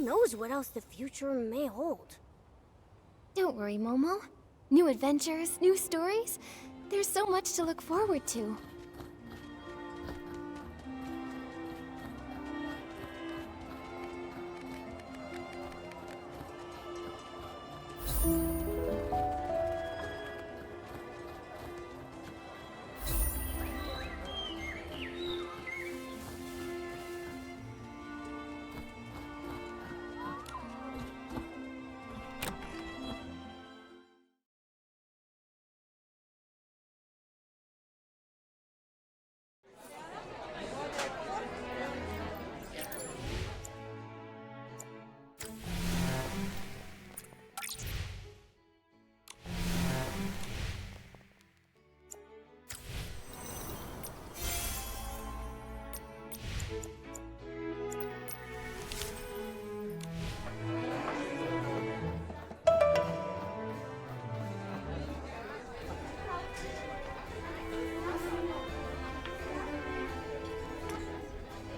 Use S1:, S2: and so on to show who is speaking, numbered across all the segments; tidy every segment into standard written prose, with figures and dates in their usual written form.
S1: knows what else the future may hold?
S2: Don't worry, Momo. New adventures, new stories. There's so much to look forward to.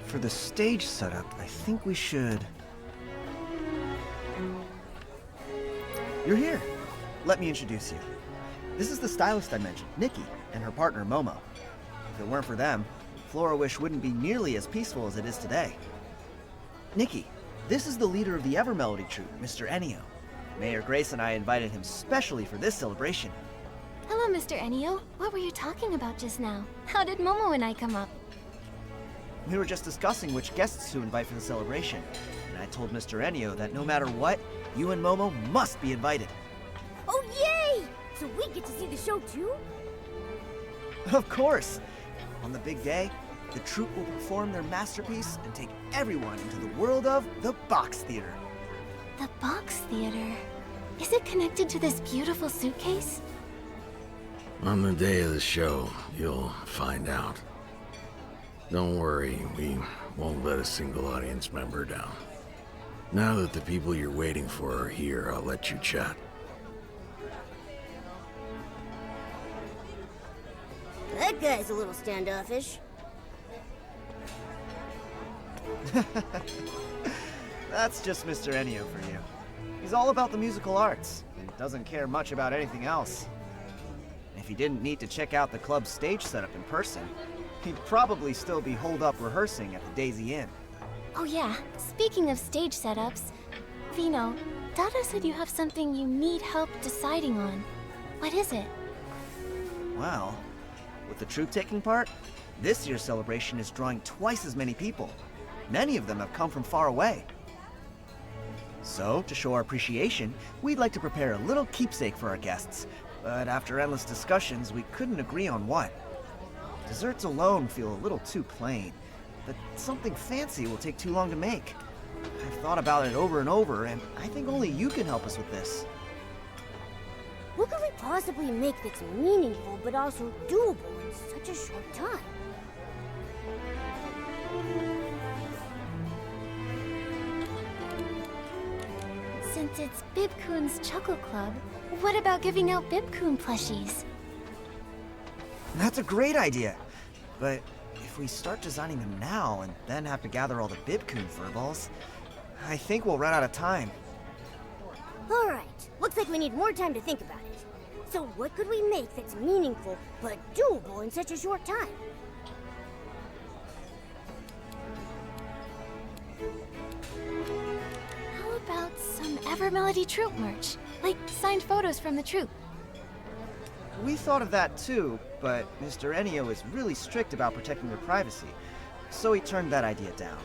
S3: For the stage setup, I think we should... You're here. Let me introduce you. This is the stylist I mentioned, Nikki, and her partner, Momo. If it weren't for them, Flora-Wish wouldn't be nearly as peaceful as it is today. Nikki, this is the leader of the Evermelody troupe, Mr. Ennio. Mayor Grace and I invited him specially for this celebration.
S2: Hello, Mr. Ennio. What were you talking about just now? How did Momo and I come up?
S3: We were just discussing which guests to invite for the celebration, and I told Mr. Ennio that no matter what, you and Momo must be invited.
S1: Oh, yay! So we get to see the show too?
S3: Of course! On the big day, the troupe will perform their masterpiece and take everyone into the world of the Box Theater.
S2: The Box Theater? Is it connected to this beautiful suitcase?
S4: On the day of the show, you'll find out. Don't worry, we won't let a single audience member down. Now that the people you're waiting for are here, I'll let you chat.
S1: That guy's a little standoffish.
S3: That's just Mr. Ennio for you. He's all about the musical arts, and doesn't care much about anything else. If he didn't need to check out the club's stage setup in person, he'd probably still be holed up rehearsing at the Daisy Inn.
S2: Oh yeah, speaking of stage setups, Vino, Dada said you have something you need help deciding on. What is it?
S3: Well, with the troupe taking part, this year's celebration is drawing twice as many people. Many of them have come from far away. So, to show our appreciation, we'd like to prepare a little keepsake for our guests. But after endless discussions, we couldn't agree on what. Desserts alone feel a little too plain, but something fancy will take too long to make. I've thought about it over and over, and I think only you can help us with this.
S1: What could we possibly make that's meaningful but also doable in such a short time?
S2: Since it's Bib-kun's Chuckle Club, what about giving out Bib-kun plushies?
S3: That's a great idea, but if we start designing them now and then have to gather all the Bib-kun furballs, I think we'll run out of time.
S1: Alright, looks like we need more time to think about it. So what could we make that's meaningful but doable in such a short time?
S2: How about some Evermelody troupe merch? Like signed photos from the troupe.
S3: We thought of that too, but Mr. Ennio is really strict about protecting their privacy, so he turned that idea down.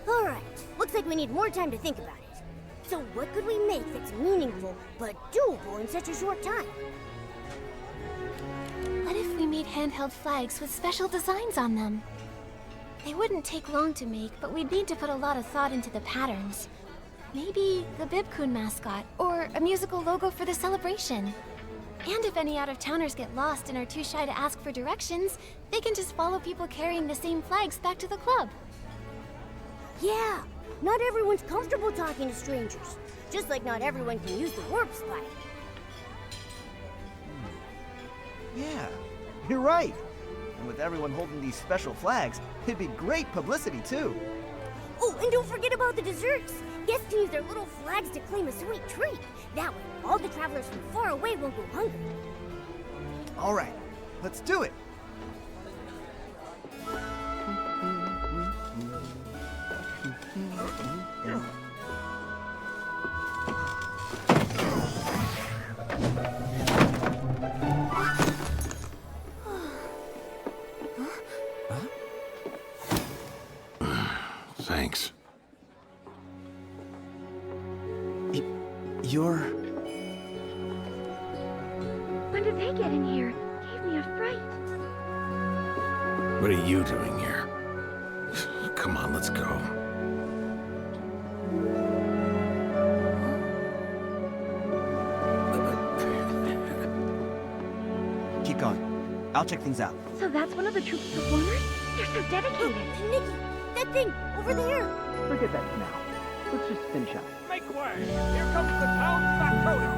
S1: Alright, looks like we need more time to think about it. So what could we make that's meaningful but doable in such a short time?
S2: What if we made handheld flags with special designs on them? They wouldn't take long to make, but we'd need to put a lot of thought into the patterns. Maybe the Bib-kun mascot, or a musical logo for the celebration. And if any out-of-towners get lost and are too shy to ask for directions, they can just follow people carrying the same flags back to the club.
S1: Yeah, not everyone's comfortable talking to strangers. Just like not everyone can use the warp spike.
S3: Yeah, you're right. And with everyone holding these special flags, it'd be great publicity too.
S1: Oh, and don't forget about the desserts. Guests can use their little flags to claim a sweet treat. That way, all the travelers from far away won't go hungry.
S3: All right, let's do it.
S4: Thanks.
S3: You're...
S2: When did they get in here? Gave me a fright.
S4: What are you doing here? Come on, let's go.
S3: Keep going. I'll check things out.
S2: So that's one of the troupe's performers? They're so dedicated.
S1: Nikki, that thing, over there!
S5: Forget that for now. Let's just finish up.
S6: Make way! Here comes the town's factotum!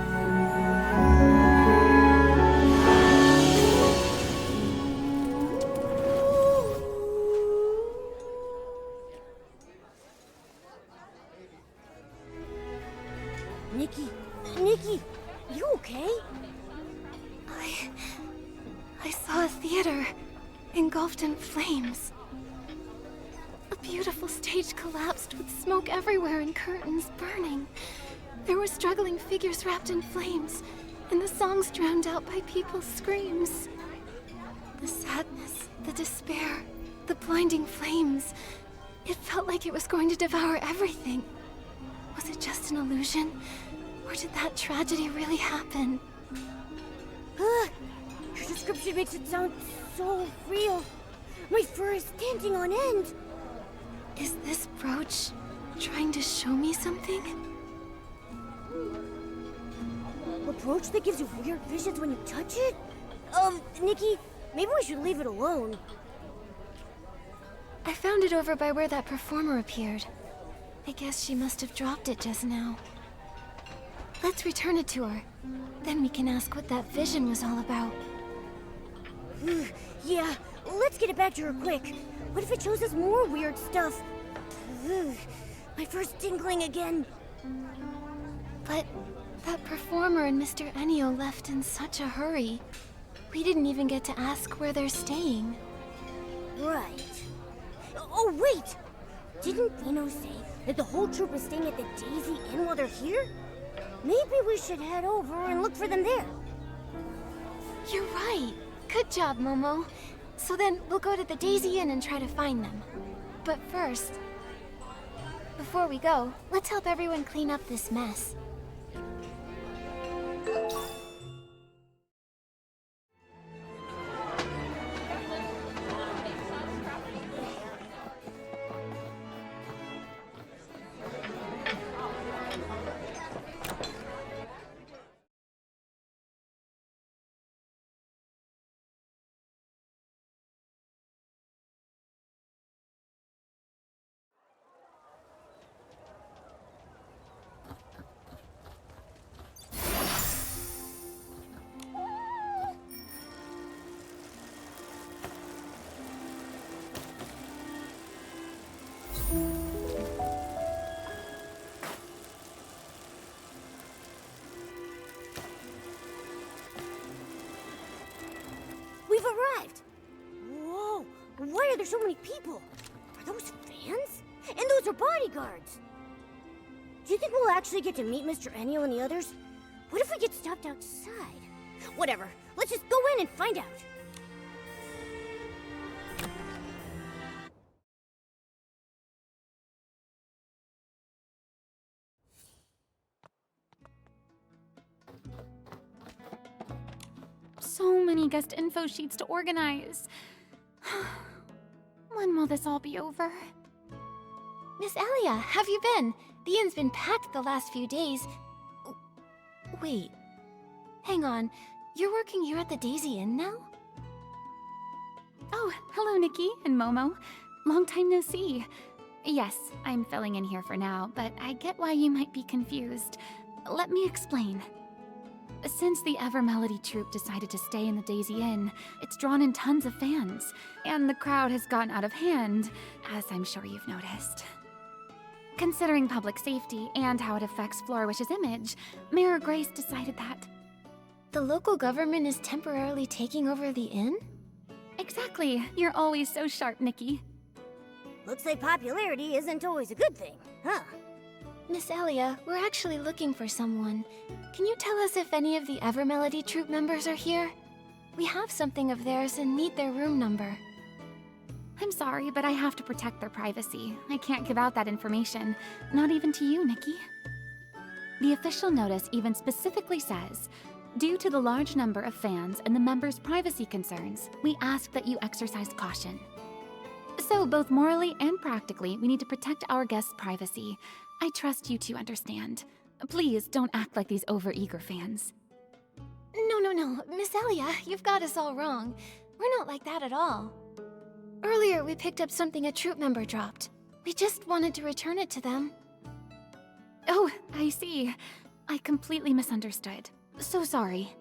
S1: Nikki, you okay?
S2: I saw a theater engulfed in flames. A beautiful stage collapsed with smoke everywhere and curtains burning. There were struggling figures wrapped in flames, and the songs drowned out by people's screams. The sadness, the despair, the blinding flames. It felt like it was going to devour everything. Was it just an illusion? Or did that tragedy really happen?
S1: Your description makes it sound so real. My fur is standing on end.
S2: Is this brooch trying to show me something?
S1: A brooch that gives you weird visions when you touch it? Nikki, maybe we should leave it alone.
S2: I found it over by where that performer appeared. I guess she must have dropped it just now. Let's return it to her. Then we can ask what that vision was all about.
S1: Yeah, let's get it back to her quick. What if it shows us more weird stuff? My fur's tingling again.
S2: But that performer and Mr. Ennio left in such a hurry. We didn't even get to ask where they're staying.
S1: Right. Oh, wait! Didn't Vino say that the whole troop is staying at the Daisy Inn while they're here? Maybe we should head over and look for them there.
S2: You're right. Good job, Momo. So then, we'll go to the Daisy Inn and try to find them. But first, before we go, let's help everyone clean up this mess.
S1: We've arrived! Whoa, why are there so many people? Are those fans? And those are bodyguards! Do you think we'll actually get to meet Mr. Ennio and the others? What if we get stopped outside? Whatever, let's just go in and find out.
S7: So many guest info sheets to organize. When will this all be over?
S2: Miss Alia, have you been? The inn's been packed the last few days. Wait. Hang on. You're working here at the Daisy Inn now?
S7: Oh, hello, Nikki and Momo. Long time no see. Yes, I'm filling in here for now, but I get why you might be confused. Let me explain. Since the Ever Melody troupe decided to stay in the Daisy Inn, it's drawn in tons of fans, and the crowd has gotten out of hand, as I'm sure you've noticed. Considering public safety and how it affects Flourish's image, Mayor Grace decided that.
S2: The local government is temporarily taking over the inn?
S7: Exactly. You're always so sharp, Nikki.
S1: Looks like popularity isn't always a good thing, huh?
S2: Miss Elia, we're actually looking for someone. Can you tell us if any of the Evermelody troupe members are here? We have something of theirs and need their room number.
S7: I'm sorry, but I have to protect their privacy. I can't give out that information. Not even to you, Nikki. The official notice even specifically says, due to the large number of fans and the members' privacy concerns, we ask that you exercise caution. So, both morally and practically, we need to protect our guests' privacy. I trust you to understand. Please don't act like these overeager fans.
S2: No. Miss Elia, you've got us all wrong. We're not like that at all. Earlier, we picked up something a troop member dropped. We just wanted to return it to them.
S7: Oh, I see. I completely misunderstood. So sorry.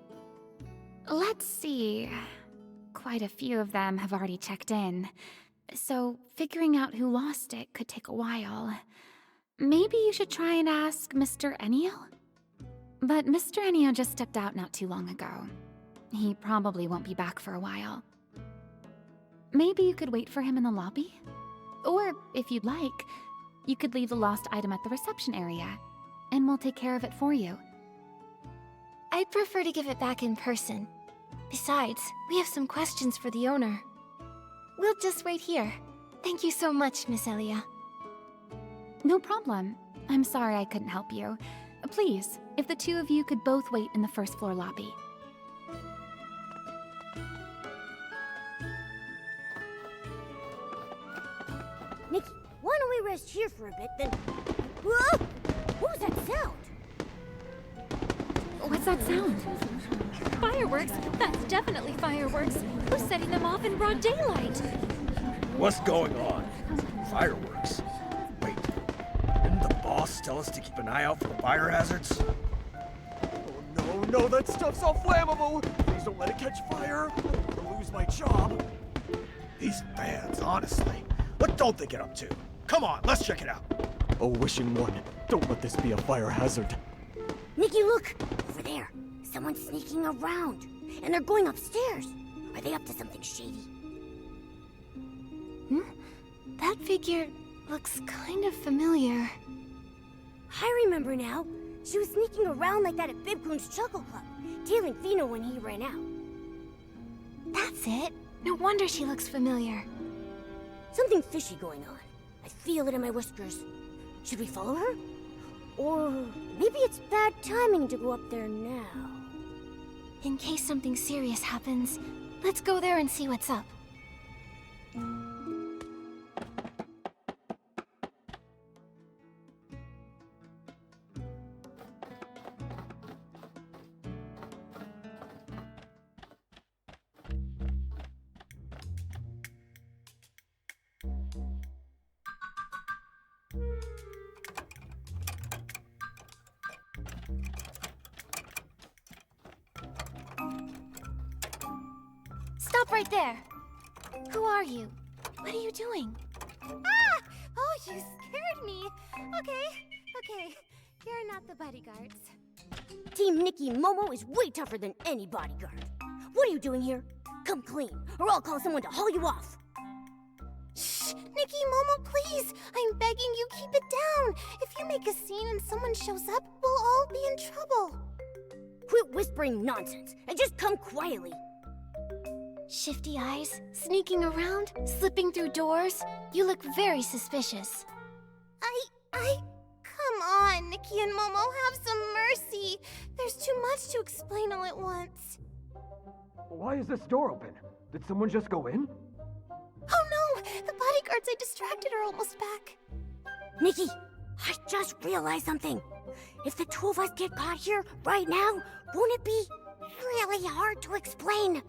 S7: Let's see. Quite a few of them have already checked in. So figuring out who lost it could take a while. Maybe you should try and ask Mr. Ennio? But Mr. Ennio just stepped out not too long ago. He probably won't be back for a while. Maybe you could wait for him in the lobby? Or, if you'd like, you could leave the lost item at the reception area, and we'll take care of it for you.
S2: I'd prefer to give it back in person. Besides, we have some questions for the owner. We'll just wait here. Thank you so much, Miss Elia.
S7: No problem. I'm sorry I couldn't help you. Please, if the two of you could both wait in the first floor lobby.
S1: Nikki, why don't we rest here for a bit, then... Whoa! What was that sound?
S7: What's that sound?
S8: Fireworks? That's definitely fireworks. Who's setting them off in broad daylight?
S6: What's going on? Fireworks? Wait, didn't the boss tell us to keep an eye out for the fire hazards?
S9: Oh no, that stuff's all flammable! Please don't let it catch fire! I don't want to lose my job!
S6: These fans, honestly. What don't they get up to? Come on, let's check it out.
S9: Oh, wishing one, don't let this be a fire hazard.
S1: Nikki, look! Over there. Someone's sneaking around. And they're going upstairs. Are they up to something shady?
S2: That figure looks kind of familiar.
S1: I remember now. She was sneaking around like that at Bibcoon's Chuckle Club, tailing Vino when he ran out.
S2: That's it. No wonder she looks familiar.
S1: Something fishy going on. I feel it in my whiskers. Should we follow her? Or maybe it's bad timing to go up there now.
S2: In case something serious happens, let's go there and see what's up. Stop right there! Who are you? What are you doing?
S8: Ah! Oh, you scared me. Okay. You're not the bodyguards.
S1: Team Nikki Momo is way tougher than any bodyguard. What are you doing here? Come clean, or I'll call someone to haul you off.
S8: Shh! Nikki, Momo, please! I'm begging you, keep it down! If you make a scene and someone shows up, we'll all be in trouble.
S1: Quit whispering nonsense, and just come quietly.
S2: Shifty eyes, sneaking around, slipping through doors. You look very suspicious.
S8: Come on, Nikki and Momo, have some mercy. There's too much to explain all at once.
S9: Why is this door open? Did someone just go in?
S8: Oh no! The bodyguards I distracted are almost back.
S1: Nikki, I just realized something. If the two of us get caught here right now, won't it be really hard to explain?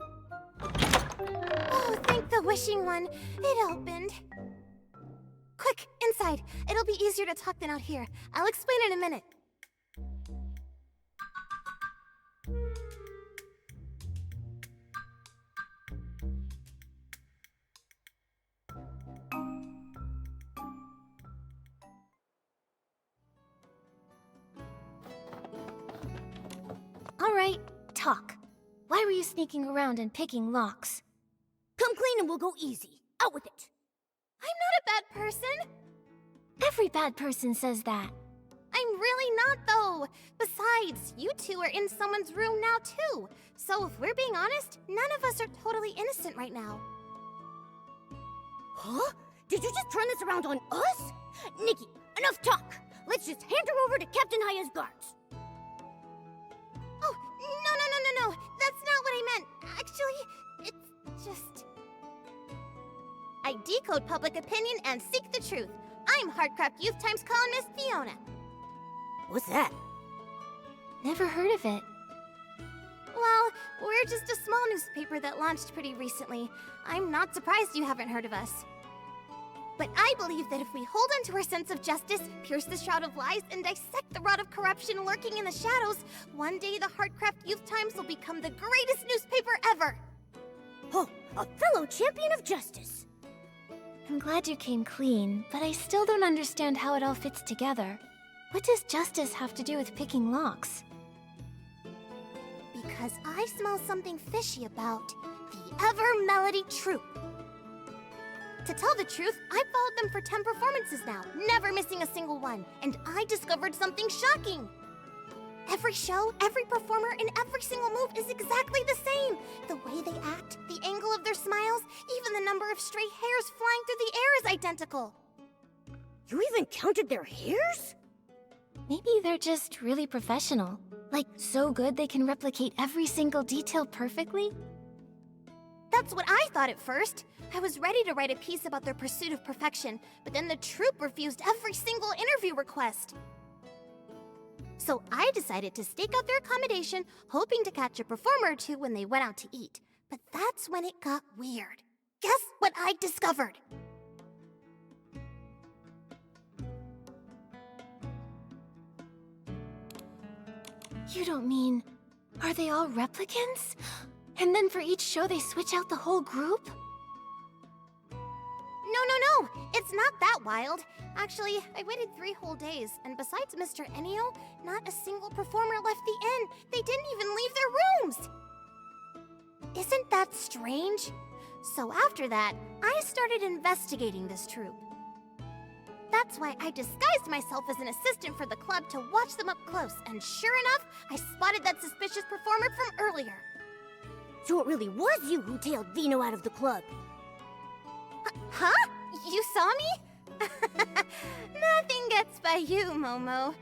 S8: Oh, thank the wishing one. It opened. Quick, inside. It'll be easier to talk than out here. I'll explain in a minute.
S2: Alright, talk. Why were you sneaking around and picking locks?
S1: Come clean and we'll go easy. Out with it.
S8: I'm not a bad person.
S2: Every bad person says that.
S8: I'm really not, though. Besides, you two are in someone's room now, too. So if we're being honest, none of us are totally innocent right now.
S1: Huh? Did you just turn this around on us? Nikki, enough talk. Let's just hand her over to Captain Haya's guards.
S8: Oh, no. That's not what I meant. Actually, it's just... I decode public opinion and seek the truth. I'm Heartcraft Youth Times columnist Fiona.
S1: What's that?
S2: Never heard of it.
S8: Well, we're just a small newspaper that launched pretty recently. I'm not surprised you haven't heard of us. But I believe that if we hold on to our sense of justice, pierce the shroud of lies, and dissect the rot of corruption lurking in the shadows, one day the Heartcraft Youth Times will become the greatest newspaper ever!
S1: Oh, a fellow champion of justice.
S2: I'm glad you came clean, but I still don't understand how it all fits together. What does justice have to do with picking locks?
S8: Because I smell something fishy about the Ever Melody Troupe. To tell the truth, I've followed them for 10 performances now, never missing a single one, and I discovered something shocking. Every show, every performer, and every single move is exactly the same. The way they act, the angle of their smiles, even the number of stray hairs flying through the air is identical.
S1: You even counted their hairs?
S2: Maybe they're just really professional. Like, so good they can replicate every single detail perfectly?
S8: That's what I thought at first. I was ready to write a piece about their pursuit of perfection, but then the troupe refused every single interview request. So I decided to stake out their accommodation, hoping to catch a performer or two when they went out to eat. But that's when it got weird. Guess what I discovered?
S2: You don't mean... Are they all replicants? And then for each show they switch out the whole group?
S8: No. It's not that wild. Actually, I waited 3 whole days, and besides Mr. Ennio, not a single performer left the inn. They didn't even leave their rooms. Isn't that strange? So after that, I started investigating this troupe. That's why I disguised myself as an assistant for the club to watch them up close, and sure enough, I spotted that suspicious performer from earlier.
S1: So it really was you who tailed Vino out of the club.
S8: Huh? You saw me? Nothing gets by you, Momo.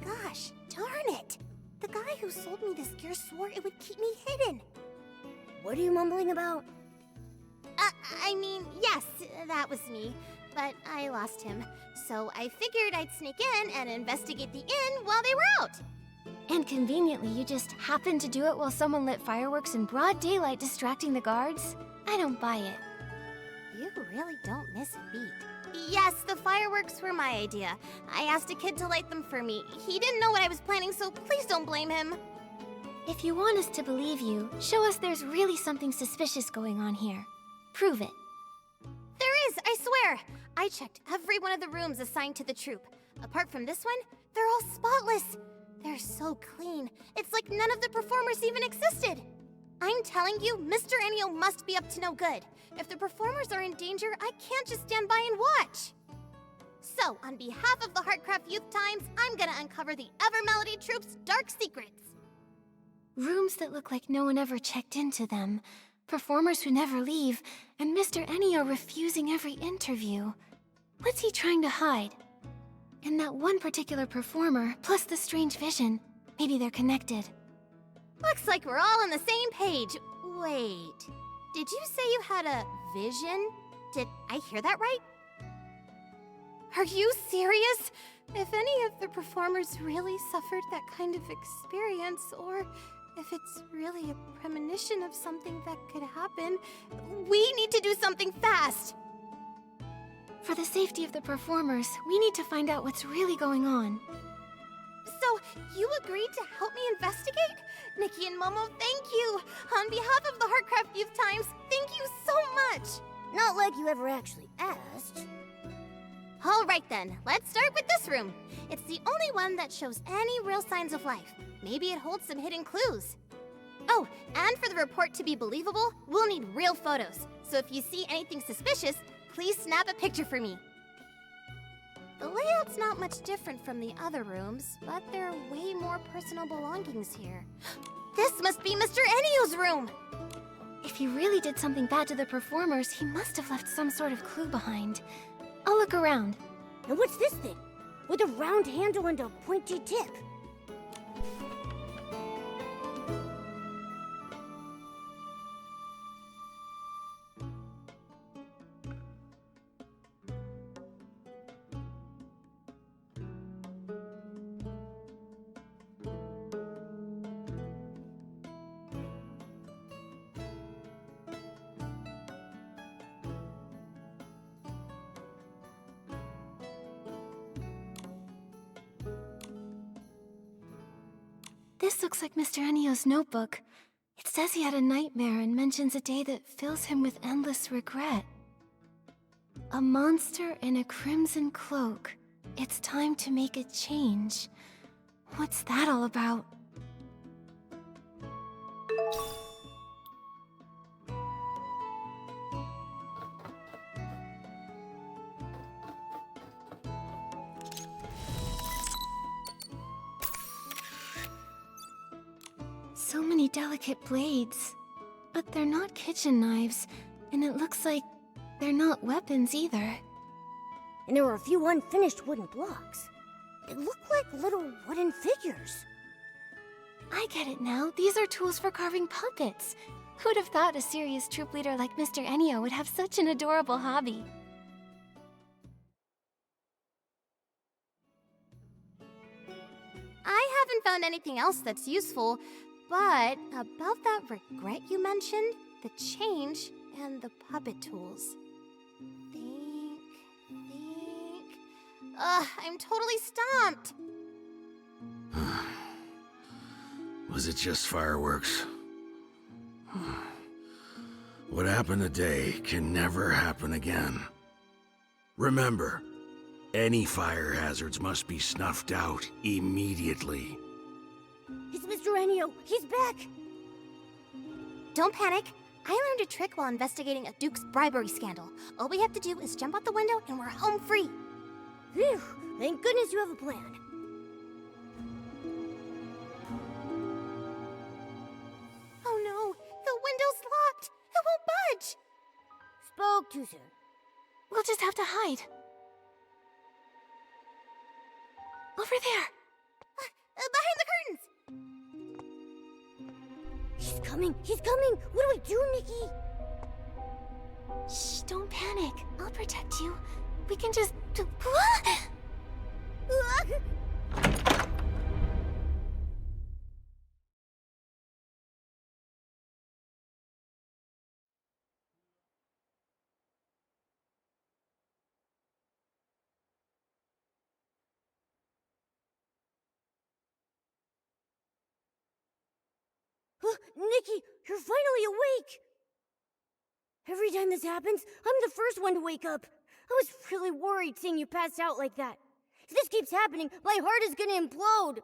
S8: Gosh, darn it. The guy who sold me this gear swore it would keep me hidden.
S1: What are you mumbling about?
S8: I mean, yes, that was me. But I lost him. So I figured I'd sneak in and investigate the inn while they were out.
S2: And conveniently, you just happened to do it while someone lit fireworks in broad daylight distracting the guards? I don't buy it.
S8: You really don't miss a beat. Yes, the fireworks were my idea. I asked a kid to light them for me. He didn't know what I was planning, so please don't blame him.
S2: If you want us to believe you, show us there's really something suspicious going on here. Prove it.
S8: There is, I swear! I checked every one of the rooms assigned to the troupe. Apart from this one, they're all spotless. They're so clean. It's like none of the performers even existed. I'm telling you, Mr. Ennio must be up to no good. If the performers are in danger, I can't just stand by and watch. So, on behalf of the Heartcraft Youth Times, I'm gonna uncover the Ever Melody Troupe's dark secrets.
S2: Rooms that look like no one ever checked into them. Performers who never leave, and Mr. Ennio refusing every interview. What's he trying to hide? And that one particular performer, plus the strange vision. Maybe they're connected.
S8: Looks like we're all on the same page. Wait, did you say you had a vision? Did I hear that right? Are you serious? If any of the performers really suffered that kind of experience, or if it's really a premonition of something that could happen, we need to do something fast!
S2: For the safety of the performers, we need to find out what's really going on.
S8: So, you agreed to help me investigate? Nikki and Momo, thank you! On behalf of the Heartcraft Youth Times, thank you so much!
S1: Not like you ever actually asked.
S8: Alright then, let's start with this room. It's the only one that shows any real signs of life. Maybe it holds some hidden clues. Oh, and for the report to be believable, we'll need real photos. So if you see anything suspicious, please snap a picture for me. The layout's not much different from the other rooms, but there are way more personal belongings here. This must be Mr. Ennio's room!
S2: If he really did something bad to the performers, he must have left some sort of clue behind. I'll look around.
S1: And what's this thing? With a round handle and a pointy tip.
S2: This looks like Mr. Ennio's notebook. It says he had a nightmare and mentions a day that fills him with endless regret. A monster in a crimson cloak. It's time to make a change. What's that all about? So many delicate blades. But they're not kitchen knives, and it looks like they're not weapons either.
S1: And there were a few unfinished wooden blocks. They look like little wooden figures.
S2: I get it now. These are tools for carving puppets. Who'd have thought a serious troop leader like Mr. Ennio would have such an adorable hobby?
S8: I haven't found anything else that's useful, but about that regret you mentioned, the change, and the puppet tools. Think. I'm totally stumped.
S4: Was it just fireworks? What happened today can never happen again. Remember, any fire hazards must be snuffed out immediately.
S1: It's Mr. Ennio. He's back.
S8: Don't panic. I learned a trick while investigating a Duke's bribery scandal. All we have to do is jump out the window and we're home free.
S1: Phew. Thank goodness you have a plan.
S8: Oh no, the window's locked. It won't budge.
S1: Spoke too soon.
S2: We'll just have to hide. Over there!
S8: Behind the curtains!
S1: He's coming. He's coming. What do we do, Nikki?
S2: Shh, don't panic. I'll protect you. We can just...
S1: Nikki, you're finally awake! Every time this happens, I'm the first one to wake up. I was really worried seeing you pass out like that. If this keeps happening, my heart is gonna implode.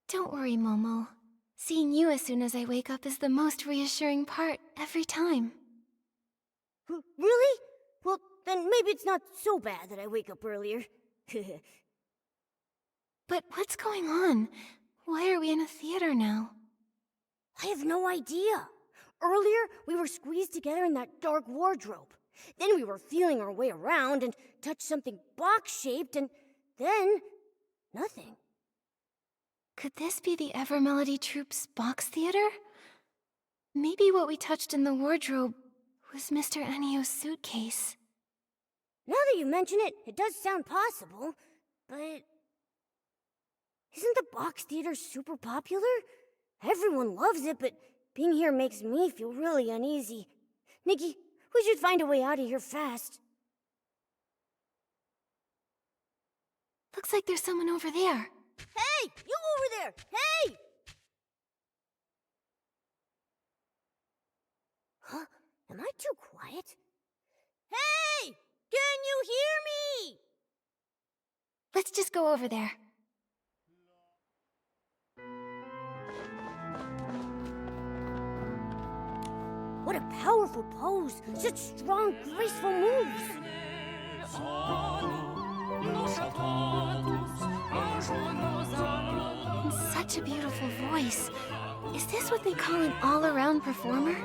S2: Don't worry, Momo. Seeing you as soon as I wake up is the most reassuring part every time.
S1: Really? Well, then maybe it's not so bad that I wake up earlier.
S2: But what's going on? Why are we in a theater now?
S1: I have no idea. Earlier, we were squeezed together in that dark wardrobe. Then we were feeling our way around and touched something box-shaped, and then... nothing.
S2: Could this be the Evermelody Troupe's box theater? Maybe what we touched in the wardrobe was Mr. Ennio's suitcase.
S1: Now that you mention it, it does sound possible, but... isn't the box theater super popular? Everyone loves it, but being here makes me feel really uneasy. Nikki, we should find a way out of here fast.
S2: Looks like there's someone over there.
S1: Hey! You over there! Hey! Huh? Am I too quiet? Hey! Can you hear me?
S2: Let's just go over there.
S1: What a powerful pose! Such strong, graceful moves!
S2: And such a beautiful voice. Is this what they call an all-around performer?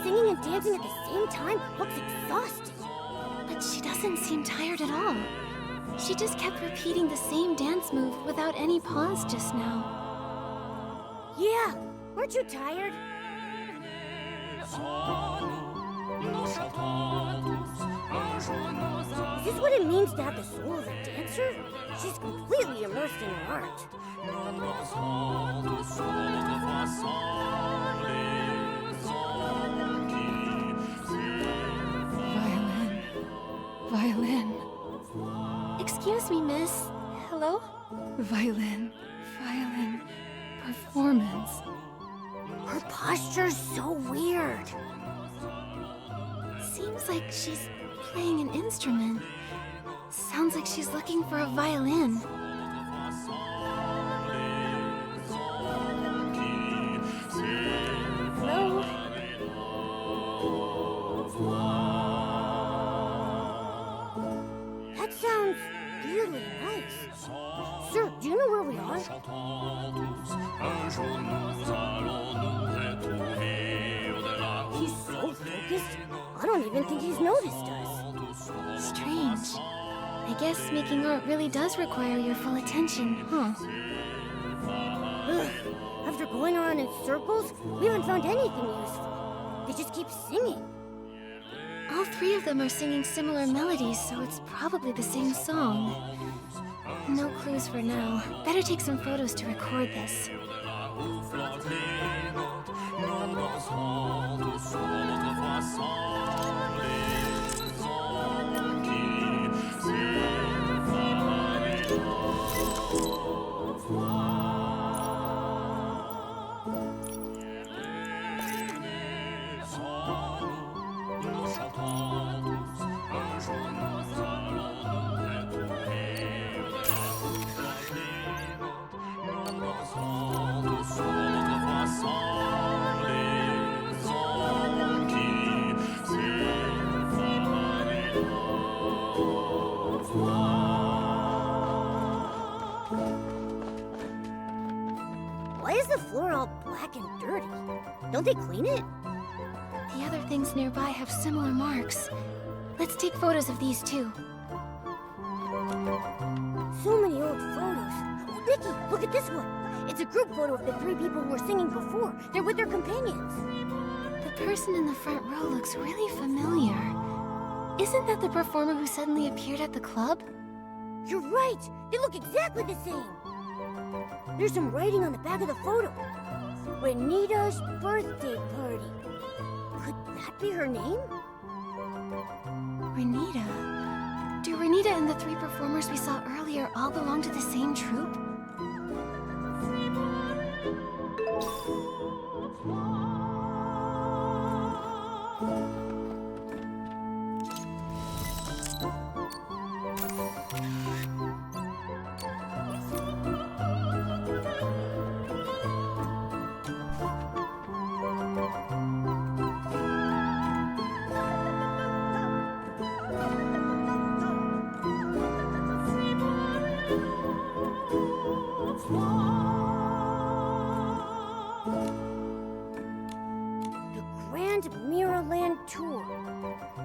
S1: Singing and dancing at the same time looks exhausting.
S2: But she doesn't seem tired at all. She just kept repeating the same dance move without any pause just now.
S1: Yeah, aren't you tired? Is this what it means to have the soul of a dancer? She's completely immersed in her art.
S7: Violin.
S2: Excuse me, miss. Hello?
S7: Violin. Performance.
S1: Her posture's so weird.
S2: Seems like she's playing an instrument. Sounds like she's looking for a violin. Hello?
S1: That sounds really nice. Sir, do you know where we are? He's so focused, I don't even think he's noticed us.
S2: Strange. I guess making art really does require your full attention, huh?
S1: Ugh. After going around in circles, we haven't found anything useful. They just keep singing.
S2: All three of them are singing similar melodies, so it's probably the same song. No clues for now. Better take some photos to record this.
S1: Why is the floor all black and dirty? Don't they clean it?
S2: The other things nearby have similar marks. Let's take photos of these too.
S1: So many old photos. Oh, Nikki, look at this one. It's a group photo of the three people who were singing before. They're with their companions.
S2: The person in the front row looks really familiar. Isn't that the performer who suddenly appeared at the club?
S1: You're right. They look exactly the same. There's some writing on the back of the photo. Renita's birthday party. Could that be her name?
S2: Renita? Do Renita and the three performers we saw earlier all belong to the same troupe?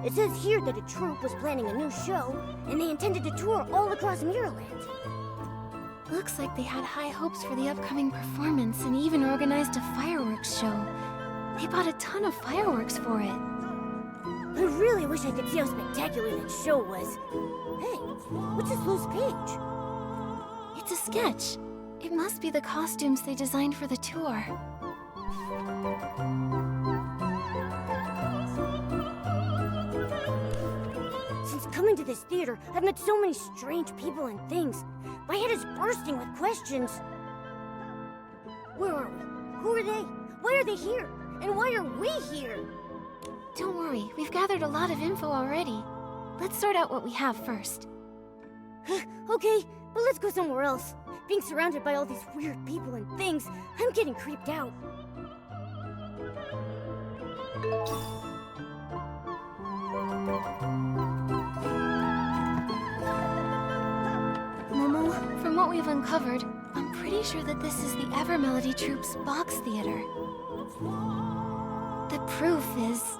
S1: It says here that a troupe was planning a new show, and they intended to tour all across Mirrorland.
S2: Looks like they had high hopes for the upcoming performance and even organized a fireworks show. They bought a ton of fireworks for it.
S1: I really wish I could see how spectacular that show was. Hey, what's this loose page?
S2: It's a sketch. It must be the costumes they designed for the tour.
S1: Since coming to this theater, I've met so many strange people and things. My head is bursting with questions. Where are we? Who are they? Why are they here? And why are we here?
S2: Don't worry, we've gathered a lot of info already. Let's sort out what we have first.
S1: Okay, but let's go somewhere else. Being surrounded by all these weird people and things, I'm getting creeped out.
S2: Momo, from what we've uncovered, I'm pretty sure that this is the Evermelody Troupe's box theater. The proof is...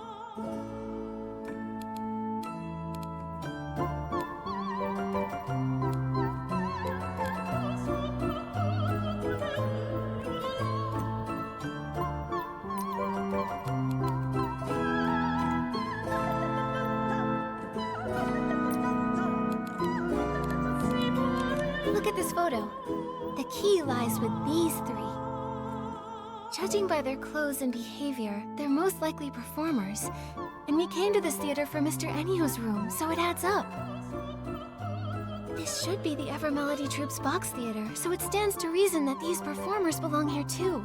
S2: Look at this photo. The key lies with these three. Judging by their clothes and behavior, they're most likely performers. And we came to this theater for Mr. Ennio's room, so it adds up. This should be the Evermelody Troupe's box theater, so it stands to reason that these performers belong here too.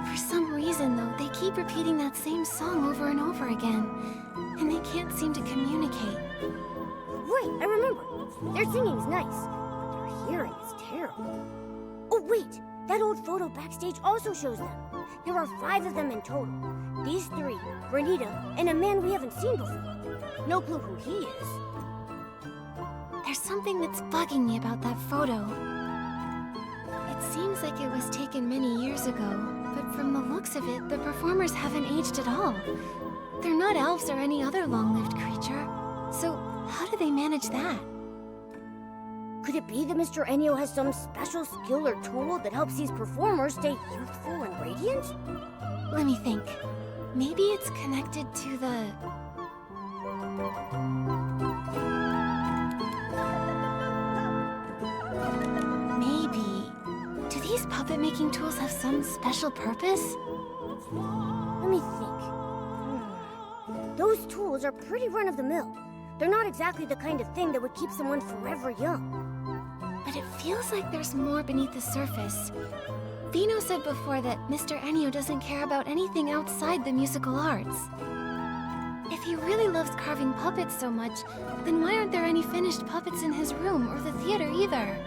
S2: For some reason, though, they keep repeating that same song over and over again, and they can't seem to communicate.
S1: Right, I remember. Their singing's nice, but their hearing is terrible. Oh, wait! That old photo backstage also shows them. There are 5 of them in total. These 3, Renita, and a man we haven't seen before. No clue who he is.
S2: There's something that's bugging me about that photo. It seems like it was taken many years ago, but from the looks of it, the performers haven't aged at all. They're not elves or any other long-lived creature. So, how do they manage that?
S1: Could it be that Mr. Ennio has some special skill or tool that helps these performers stay youthful and radiant?
S2: Let me think. Maybe it's connected to the... Maybe... Do these puppet-making tools have some special purpose?
S1: Let me think. Those tools are pretty run-of-the-mill. They're not exactly the kind of thing that would keep someone forever young.
S2: But it feels like there's more beneath the surface. Vino said before that Mr. Ennio doesn't care about anything outside the musical arts. If he really loves carving puppets so much, then why aren't there any finished puppets in his room or the theater either?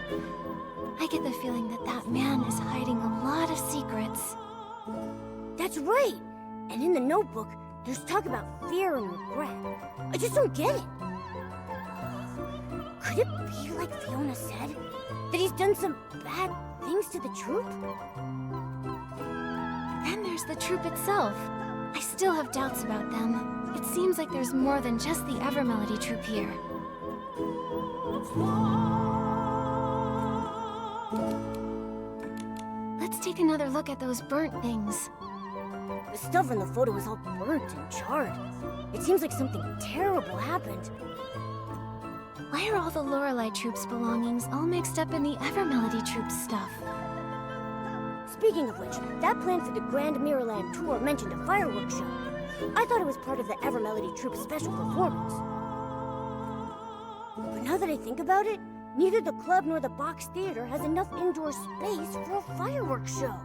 S2: I get the feeling that that man is hiding a lot of secrets.
S1: That's right! And in the notebook, there's talk about fear and regret. I just don't get it. Could it be like Fiona said? That he's done some bad things to the troupe?
S2: Then there's the troupe itself. I still have doubts about them. It seems like there's more than just the Evermelody troupe here. Let's take another look at those burnt things.
S1: The stuff in the photo is all burnt and charred. It seems like something terrible happened.
S2: Why are all the Lorelei troupe's belongings all mixed up in the Evermelody troupe's stuff?
S1: Speaking of which, that plan for the Grand Mirrorland tour mentioned a fireworks show. I thought it was part of the Evermelody troupe's special performance. But now that I think about it, neither the club nor the box theater has enough indoor space for a fireworks show.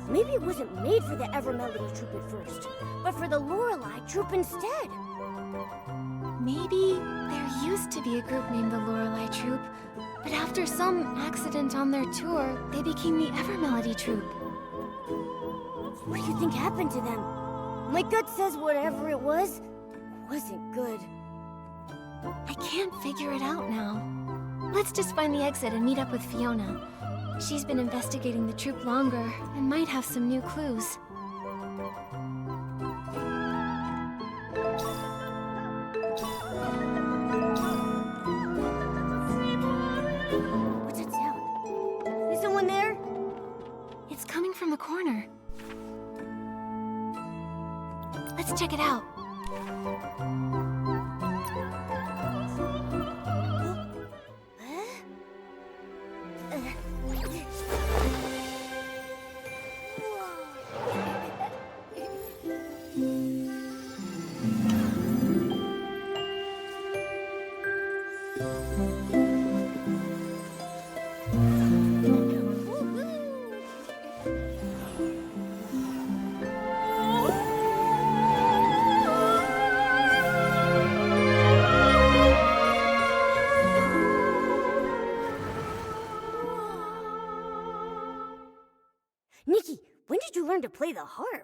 S1: Maybe it wasn't made for the Evermelody troupe at first, but for the Lorelei troupe instead.
S2: Maybe there used to be a group named the Lorelei troupe, but after some accident on their tour, they became the Evermelody troupe.
S1: What do you think happened to them? My gut says whatever it was wasn't good.
S2: I can't figure it out now. Let's just find the exit and meet up with Fiona. She's been investigating the troupe longer and might have some new clues.
S1: What's that sound? Is someone there?
S2: It's coming from the corner. Let's check it out.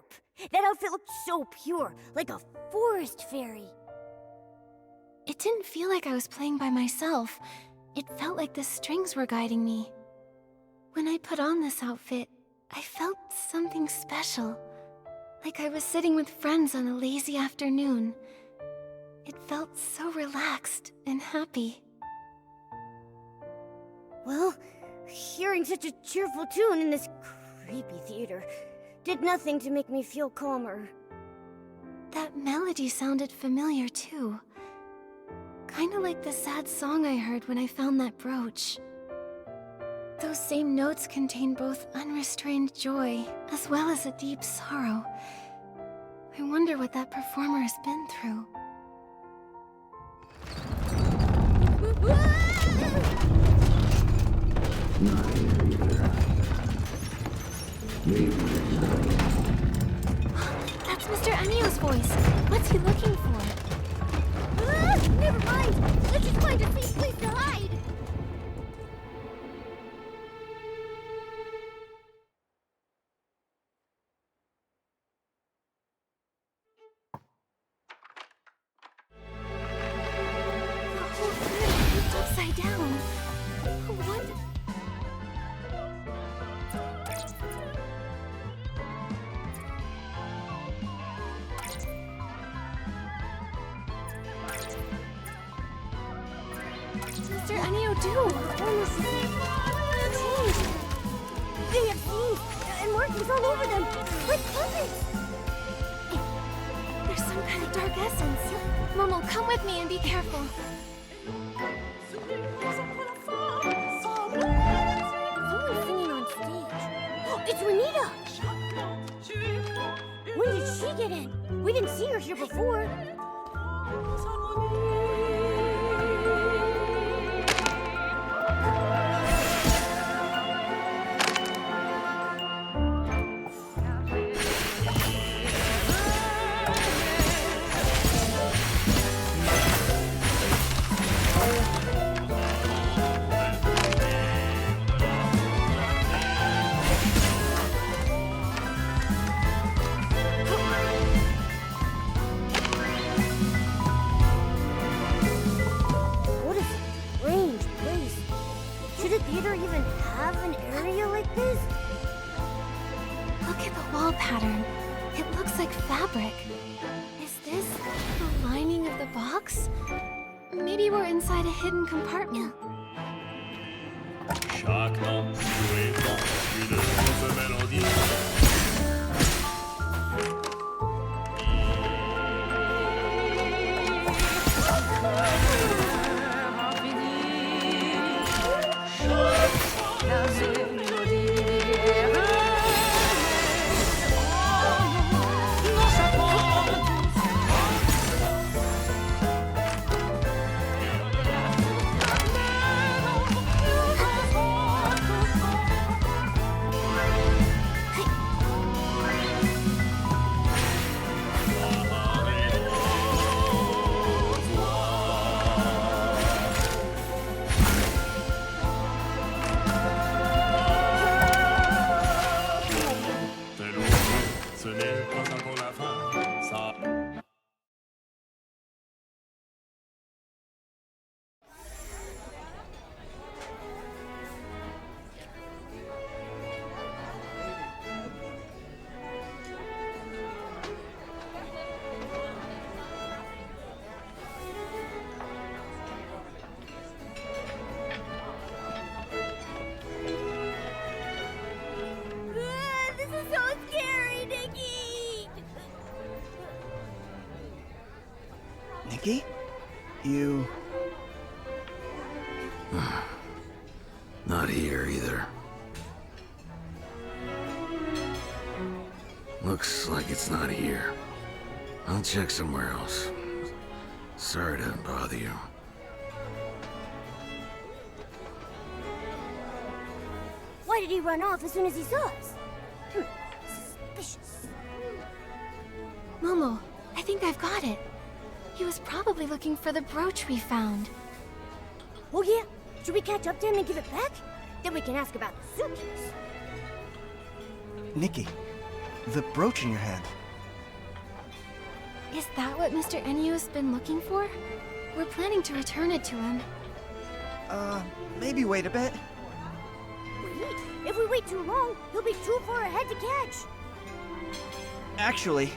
S1: up. That outfit looked so pure, like a forest fairy.
S2: It didn't feel like I was playing by myself. It felt like the strings were guiding me. When I put on this outfit, I felt something special. Like I was sitting with friends on a lazy afternoon. It felt so relaxed and happy.
S1: Well, hearing such a cheerful tune in this creepy theater did nothing to make me feel calmer.
S2: That melody sounded familiar too. Kinda like the sad song I heard when I found that brooch. Those same notes contain both unrestrained joy as well as a deep sorrow. I wonder what that performer has been through. That's Mr. Ennio's voice. What's he looking for?
S1: Never mind! Let's just find a safe place to hide!
S2: The whole theater flipped upside down. What? Mr. Ennio, do!
S1: Almost changed. They have scenes and markings all over them, like puppets.
S2: There's some kind of dark essence. Momo, come with me and be careful.
S1: Someone's singing on stage. It's Juanita! When did she get in? We didn't see her here before. What a strange place. Should a theater even have an area like this?
S2: Look at the wall pattern. It looks like fabric. Is this the lining of the box? Maybe we're inside a hidden compartment.
S10: Chaque temps, jouez-en une grosse mélodie. Ce n'est pas encore la fin, ça...
S1: This is so scary, Nikki!
S3: Nikki? You...
S4: Not here either. Looks like it's not here. I'll check somewhere else. Sorry to bother you.
S1: Why did he run off as soon as he saw us? Suspicious.
S2: Momo, I think I've got it. He was probably looking for the brooch we found.
S1: Oh yeah? Should we catch up to him and give it back? Then we can ask about the suitcase.
S3: Nikki, The brooch in your hand.
S2: Is that what Mr. Ennio's been looking for? We're planning to return it to him.
S3: Maybe wait a bit.
S1: Wait? If we wait too long, he'll be too far ahead to catch.
S3: Actually,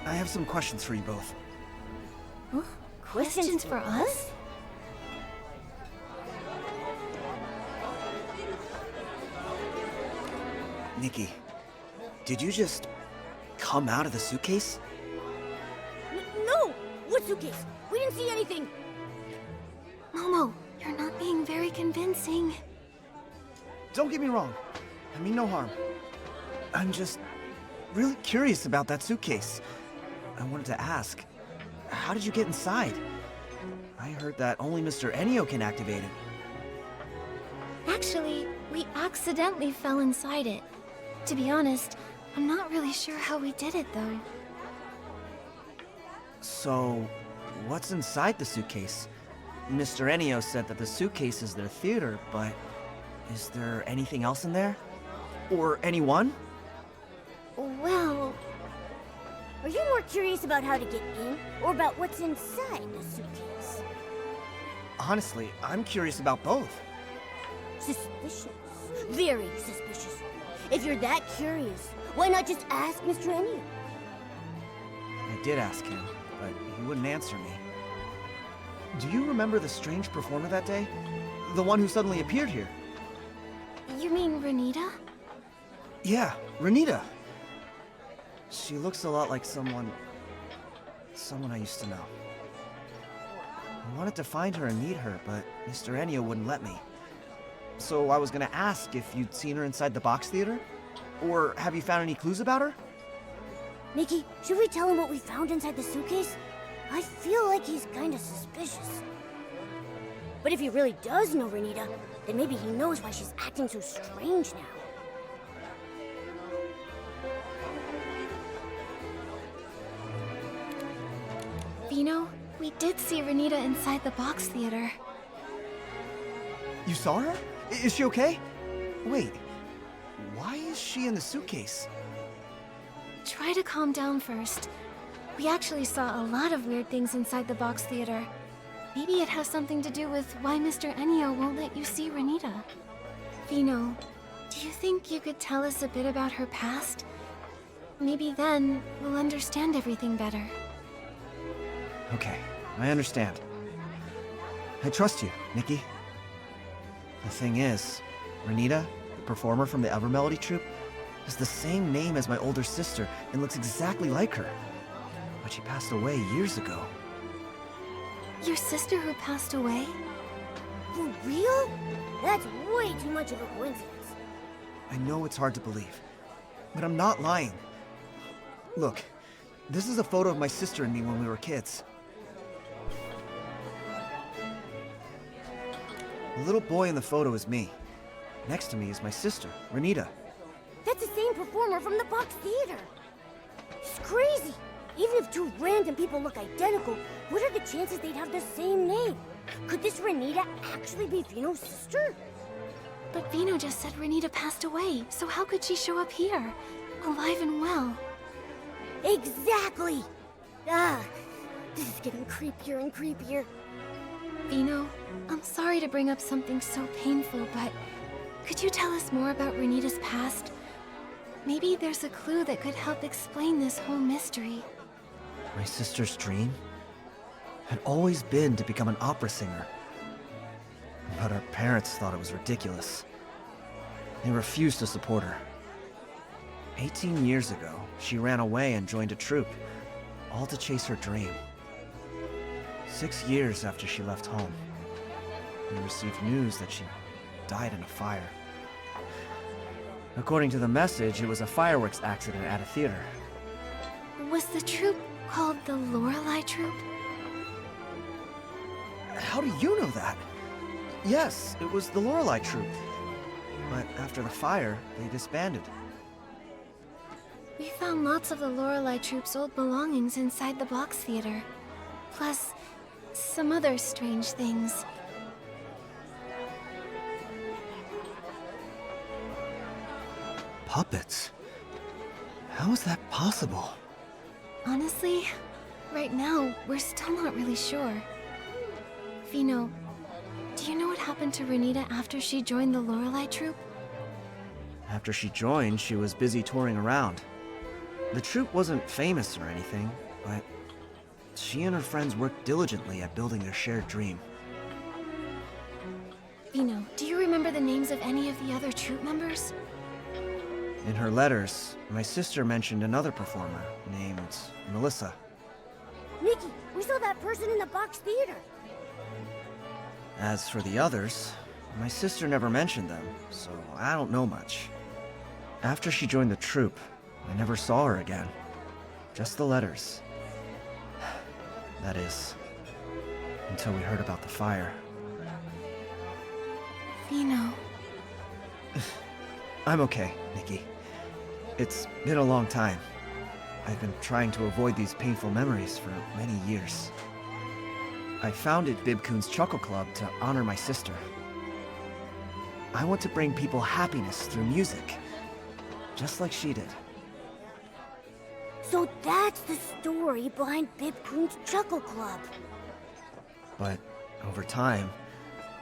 S3: I have some questions for you both.
S2: Huh? Questions for us?
S3: Nikki, did you just come out of the suitcase?
S1: No! What suitcase? We didn't see anything.
S2: Momo, you're not being very convincing.
S3: Don't get me wrong. I mean no harm. I'm just really curious about that suitcase. I wanted to ask, how did you get inside? I heard that only Mr. Ennio can activate it.
S2: Actually, we accidentally fell inside it. To be honest, I'm not really sure how we did it, though.
S3: So, what's inside the suitcase? Mr. Ennio said that the suitcase is their theater, but is there anything else in there? Or anyone?
S2: Well...
S1: Are you more curious about how to get in, or about what's inside the suitcase?
S3: Honestly, I'm curious about both.
S1: Suspicious. Very suspicious. If you're that curious, why not just ask Mr. Ennio?
S3: I did ask him, but he wouldn't answer me. Do you remember the strange performer that day? The one who suddenly appeared here?
S2: You mean Renita?
S3: Yeah, Renita. She looks a lot like someone I used to know. I wanted to find her and meet her, but Mr. Ennio wouldn't let me. So I was gonna ask if you'd seen her inside the box theater? Or have you found any clues about her?
S1: Nikki, should we tell him what we found inside the suitcase? I feel like he's kinda suspicious. But if he really does know Renita, then maybe he knows why she's acting so strange now.
S2: Vino, we did see Renita inside the box theater.
S3: You saw her? Is she okay? Wait, why is she in the suitcase?
S2: Try to calm down first. We actually saw a lot of weird things inside the box theater. Maybe it has something to do with why Mr. Ennio won't let you see Renita. Vino, do you think you could tell us a bit about her past? Maybe then we'll understand everything better.
S3: Okay, I understand. I trust you, Nikki. The thing is, Renita, the performer from the Evermelody troupe, has the same name as my older sister and looks exactly like her. But she passed away years ago.
S2: Your sister who passed away?
S1: For real? That's way too much of a coincidence.
S3: I know it's hard to believe, but I'm not lying. Look, this is a photo of my sister and me when we were kids. The little boy in the photo is me. Next to me is my sister, Renita.
S1: That's the same performer from the box theater. It's crazy. Even if two random people look identical, what are the chances they'd have the same name? Could this Renita actually be Vino's sister?
S2: But Vino just said Renita passed away, so how could she show up here? Alive and well.
S1: Exactly! Ah, this is getting creepier and creepier.
S2: Vino, I'm sorry to bring up something so painful, but could you tell us more about Renita's past? Maybe there's a clue that could help explain this whole mystery.
S3: My sister's dream had always been to become an opera singer. But her parents thought it was ridiculous. They refused to support her. 18 years ago, she ran away and joined a troupe, all to chase her dream. 6 years after she left home, we received news that she died in a fire. According to the message, it was a fireworks accident at a theater.
S2: Was the troupe called the Lorelei Troupe?
S3: How do you know that? Yes, it was the Lorelei troupe. But after the fire, they disbanded.
S2: We found lots of the Lorelei Troupe's old belongings inside the box theater. Plus, some other strange things.
S3: Puppets? How is that possible?
S2: Honestly, right now, we're still not really sure. Vino, do you know what happened to Renita after she joined the Lorelei troupe?
S3: After she joined, she was busy touring around. The troupe wasn't famous or anything, but she and her friends worked diligently at building their shared dream.
S2: Vino, do you remember the names of any of the other troupe members?
S3: In her letters, my sister mentioned another performer named Melissa.
S1: Nikki, we saw that person in the box theater.
S3: As for the others, my sister never mentioned them, so I don't know much. After she joined the troupe, I never saw her again. Just the letters. That is, until we heard about the fire.
S2: Vino.
S3: I'm okay, Nikki. It's been a long time. I've been trying to avoid these painful memories for many years. I founded Bibcoon's Chuckle Club to honor my sister. I want to bring people happiness through music, just like she did.
S1: So that's the story behind Bibcoon's Chuckle Club.
S3: But over time,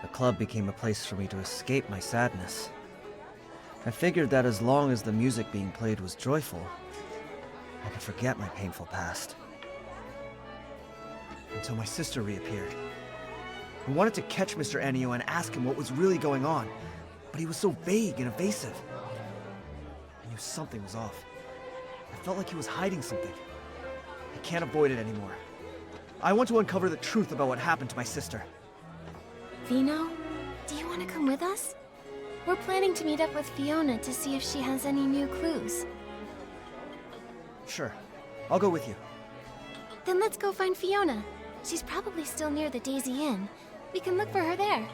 S3: the club became a place for me to escape my sadness. I figured that as long as the music being played was joyful, I could forget my painful past. Until my sister reappeared. I wanted to catch Mr. Ennio and ask him what was really going on, but he was so vague and evasive. I knew something was off. I felt like he was hiding something. I can't avoid it anymore. I want to uncover the truth about what happened to my sister.
S2: Vino, do you want to come with us? We're planning to meet up with Fiona to see if she has any new clues.
S3: Sure, I'll go with you.
S2: Then let's go find Fiona. She's probably still near the Daisy Inn. We can look for her there.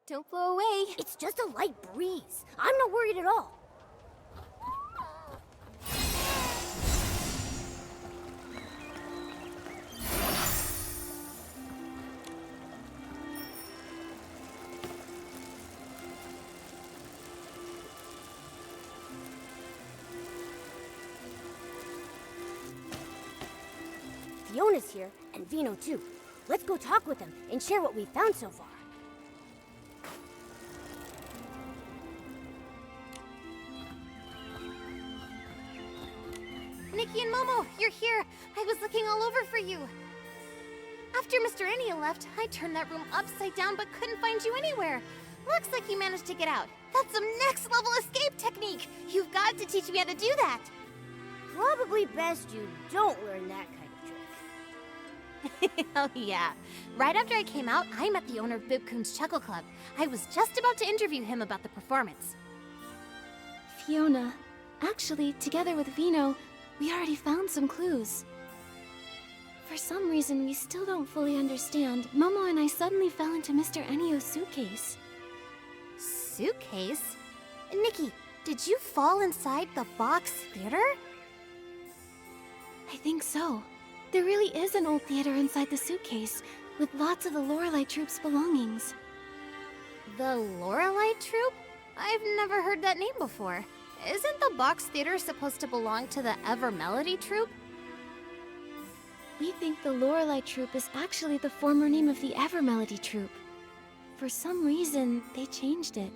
S2: Don't blow away.
S1: It's just a light breeze. I'm not worried at all. Fiona's here, and Vino too. Let's go talk with them and share what we've found so far.
S8: Nikki and Momo, you're here. I was looking all over for you. After Mr. Ennio left, I turned that room upside down but couldn't find you anywhere. Looks like you managed to get out. That's some next level escape technique. You've got to teach me how to do that.
S1: Probably best you don't learn that kind of trick.
S8: Oh yeah. Right after I came out, I met the owner of Bibcoon's Chuckle Club. I was just about to interview him about the performance.
S2: Fiona, actually, together with Vino, we already found some clues. For some reason we still don't fully understand, Momo and I suddenly fell into Mr. Ennio's suitcase.
S8: Suitcase? Nikki, did you fall inside the box theater?
S2: I think so. There really is an old theater inside the suitcase, with lots of the Lorelei troupe's belongings.
S8: The Lorelei troupe? I've never heard that name before. Isn't the box theater supposed to belong to the Ever Melody troupe?
S2: We think the Lorelei troupe is actually the former name of the Ever Melody troupe. For some reason, they changed it.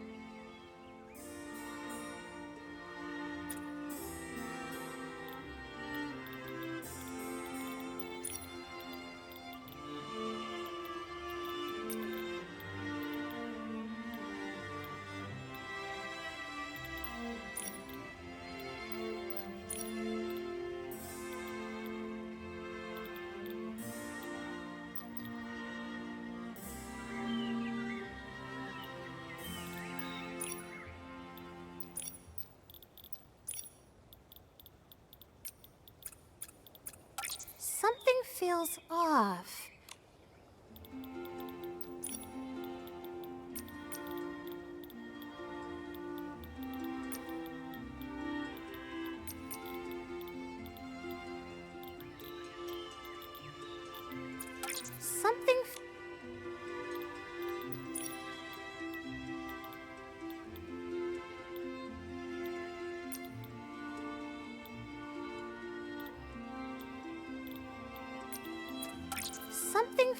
S8: feels off. Something. Something.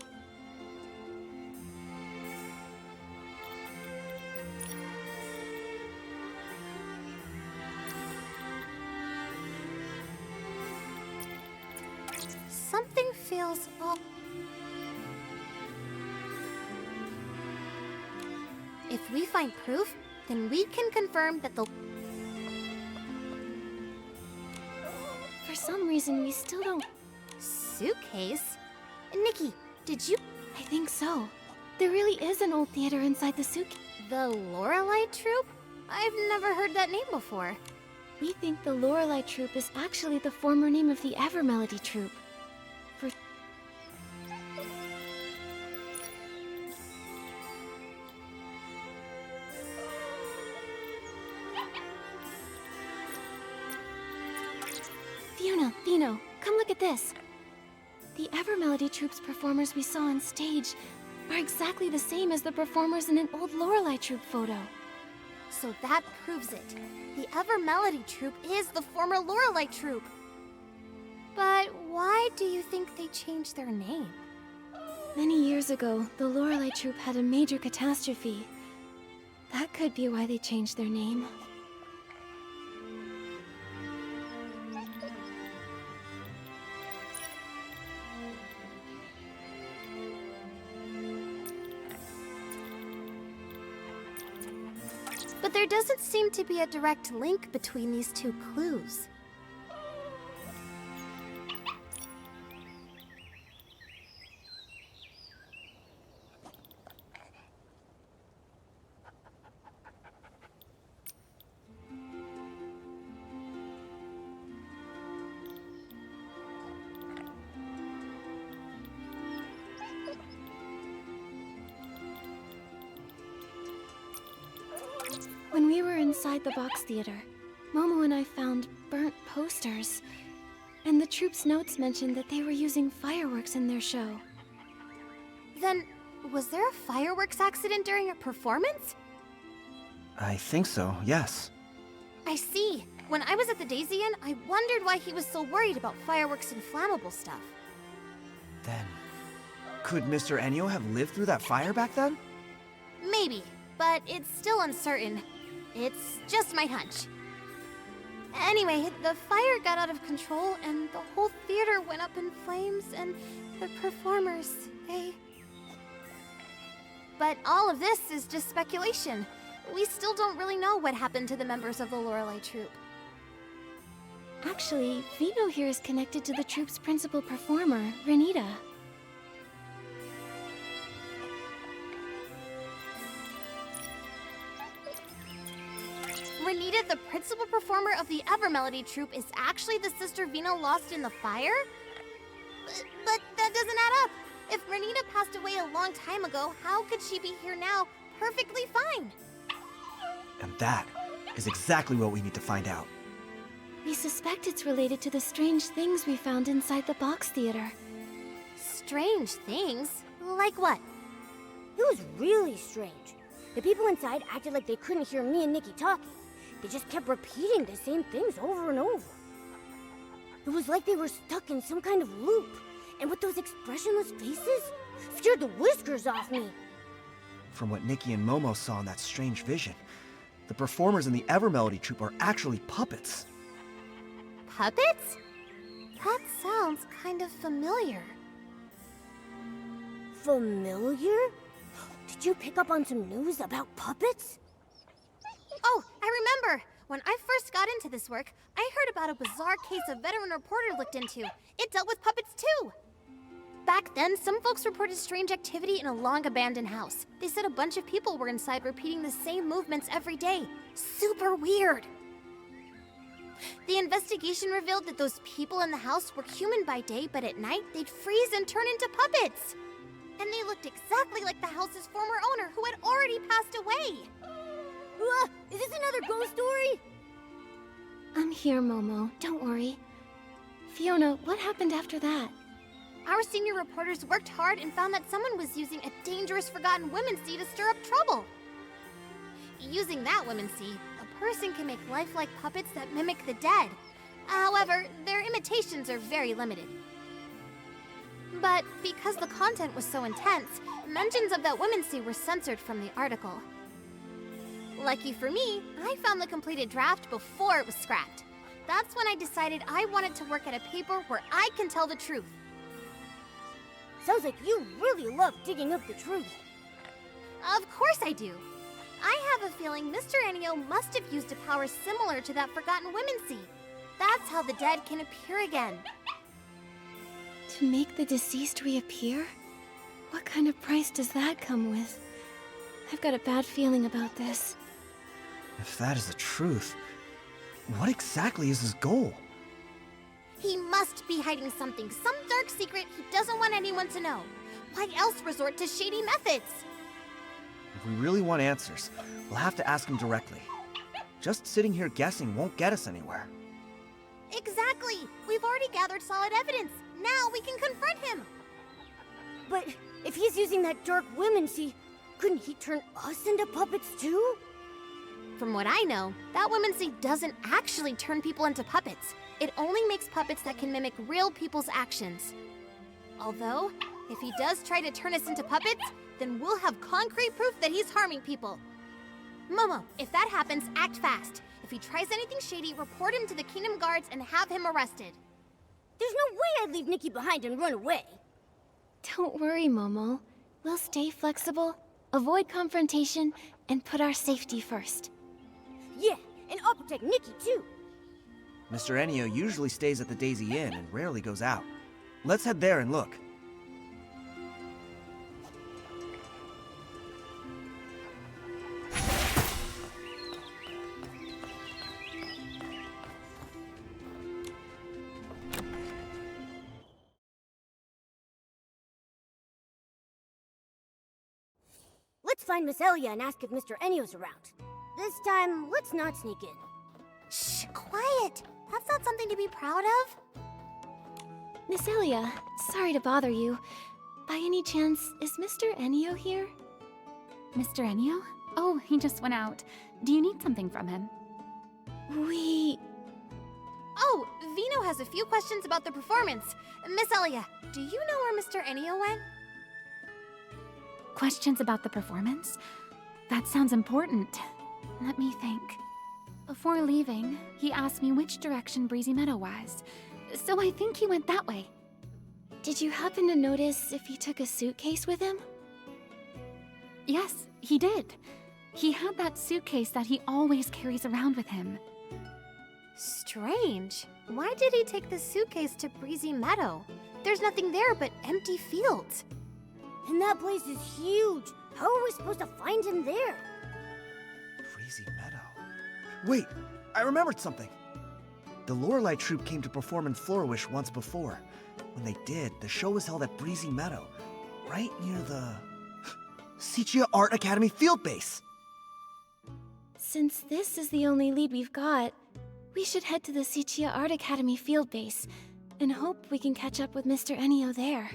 S8: Something feels off. If we find proof, then we can confirm that the...
S2: For some reason, we still don't...
S8: Suitcase? Nikki, did you...
S2: I think so. There really is an old theater inside the suitcase.
S8: The Lorelei Troupe? I've never heard that name before.
S2: We think the Lorelei Troupe is actually the former name of the Evermelody Troupe. For... Vino, come look at this. The Evermelody Troupe's performers we saw on stage are exactly the same as the performers in an old Lorelei Troupe photo.
S8: So that proves it. The Evermelody Troupe is the former Lorelei Troupe. But why do you think they changed their name?
S2: Many years ago, the Lorelei Troupe had a major catastrophe. That could be why they changed their name.
S8: But there doesn't seem to be a direct link between these two clues.
S2: When we were inside the box theater, Momo and I found burnt posters. And the troupe's notes mentioned that they were using fireworks in their show.
S8: Then, was there a fireworks accident during a performance?
S3: I think so, yes.
S8: I see. When I was at the Daisy Inn, I wondered why he was so worried about fireworks and flammable stuff.
S3: Then, could Mr. Ennio have lived through that fire back then?
S8: Maybe, but it's still uncertain. It's just my hunch. Anyway, the fire got out of control and the whole theater went up in flames and the performers, they... But all of this is just speculation. We still don't really know what happened to the members of the Lorelei Troupe.
S2: Actually, Vino here is connected to the troupe's principal performer, Renita.
S8: Renita, the principal performer of the Evermelody Troupe, is actually the sister Vino lost in the fire? But that doesn't add up. If Renita passed away a long time ago, how could she be here now, perfectly fine?
S3: And that is exactly what we need to find out.
S2: We suspect it's related to the strange things we found inside the box theater.
S8: Strange things? Like what?
S1: It was really strange. The people inside acted like they couldn't hear me and Nikki talking. They just kept repeating the same things over and over. It was like they were stuck in some kind of loop. And with those expressionless faces, scared the whiskers off me.
S3: From what Nikki and Momo saw in that strange vision, the performers in the Evermelody Troupe are actually puppets.
S8: Puppets? That sounds kind of familiar.
S1: Familiar? Did you pick up on some news about puppets?
S8: Oh, I remember! When I first got into this work, I heard about a bizarre case a veteran reporter looked into. It dealt with puppets too! Back then, some folks reported strange activity in a long-abandoned house. They said a bunch of people were inside repeating the same movements every day. Super weird! The investigation revealed that those people in the house were human by day, but at night they'd freeze and turn into puppets. And they looked exactly like the house's former owner, who had already passed away.
S1: Is this another ghost story?
S2: I'm here, Momo. Don't worry. Fiona, what happened after that?
S8: Our senior reporters worked hard and found that someone was using a dangerous forgotten women's to stir up trouble. Using that women's a person can make lifelike puppets that mimic the dead. However, their imitations are very limited. But because the content was so intense, mentions of that women's were censored from the article. Lucky for me, I found the completed draft before it was scrapped. That's when I decided I wanted to work at a paper where I can tell the truth.
S1: Sounds like you really love digging up the truth.
S8: Of course I do. I have a feeling Mr. Ennio must have used a power similar to that forgotten women's. That's how the dead can appear again.
S2: To make the deceased reappear? What kind of price does that come with? I've got a bad feeling about this.
S3: If that is the truth, what exactly is his goal?
S8: He must be hiding something, some dark secret he doesn't want anyone to know. Why else resort to shady methods?
S3: If we really want answers, we'll have to ask him directly. Just sitting here guessing won't get us anywhere.
S8: Exactly! We've already gathered solid evidence. Now we can confront him!
S1: But if he's using that dark women's, couldn't he turn us into puppets too?
S8: From what I know, that women's doesn't actually turn people into puppets. It only makes puppets that can mimic real people's actions. Although, if he does try to turn us into puppets, then we'll have concrete proof that he's harming people. Momo, if that happens, act fast. If he tries anything shady, report him to the Kingdom Guards and have him arrested.
S1: There's no way I'd leave Nikki behind and run away.
S2: Don't worry, Momo. We'll stay flexible, avoid confrontation, and put our safety first.
S1: Yeah, and I'll protect Nikki too.
S3: Mr. Ennio usually stays at the Daisy Inn and rarely goes out. Let's head there and look.
S1: Let's find Miss Elia and ask if Mr. Ennio's around. This time, let's not sneak in.
S8: Shh, quiet! That's not something to be proud of.
S2: Miss Elia, sorry to bother you. By any chance, is Mr. Ennio here?
S7: Mr. Ennio? Oh, he just went out. Do you need something from him?
S8: Oh, Vino has a few questions about the performance. Miss Elia, do you know where Mr. Ennio went?
S7: Questions about the performance? That sounds important. Let me think. Before leaving, he asked me which direction Breezy Meadow was, so I think he went that way.
S2: Did you happen to notice if he took a suitcase with him?
S7: Yes, he did. He had that suitcase that he always carries around with him.
S8: Strange. Why did he take the suitcase to Breezy Meadow? There's nothing there but empty fields.
S1: And that place is huge. How are we supposed to find him there?
S3: Breezy Meadow. Wait, I remembered something. The Lorelei troupe came to perform in Flourish once before. When they did, the show was held at Breezy Meadow, right near the Sichia Art Academy field base.
S2: Since this is the only lead we've got, we should head to the Sichia Art Academy field base and hope we can catch up with Mr. Ennio there.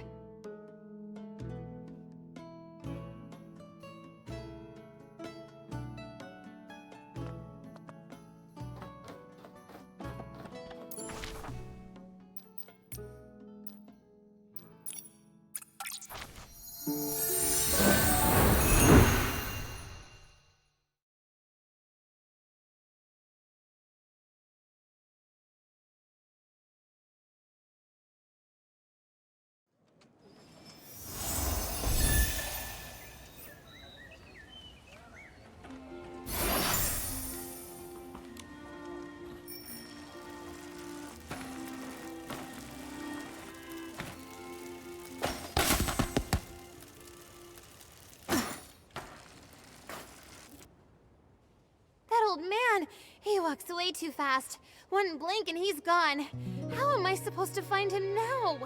S8: walks way too fast. One blink and he's gone. How am I supposed to find him now?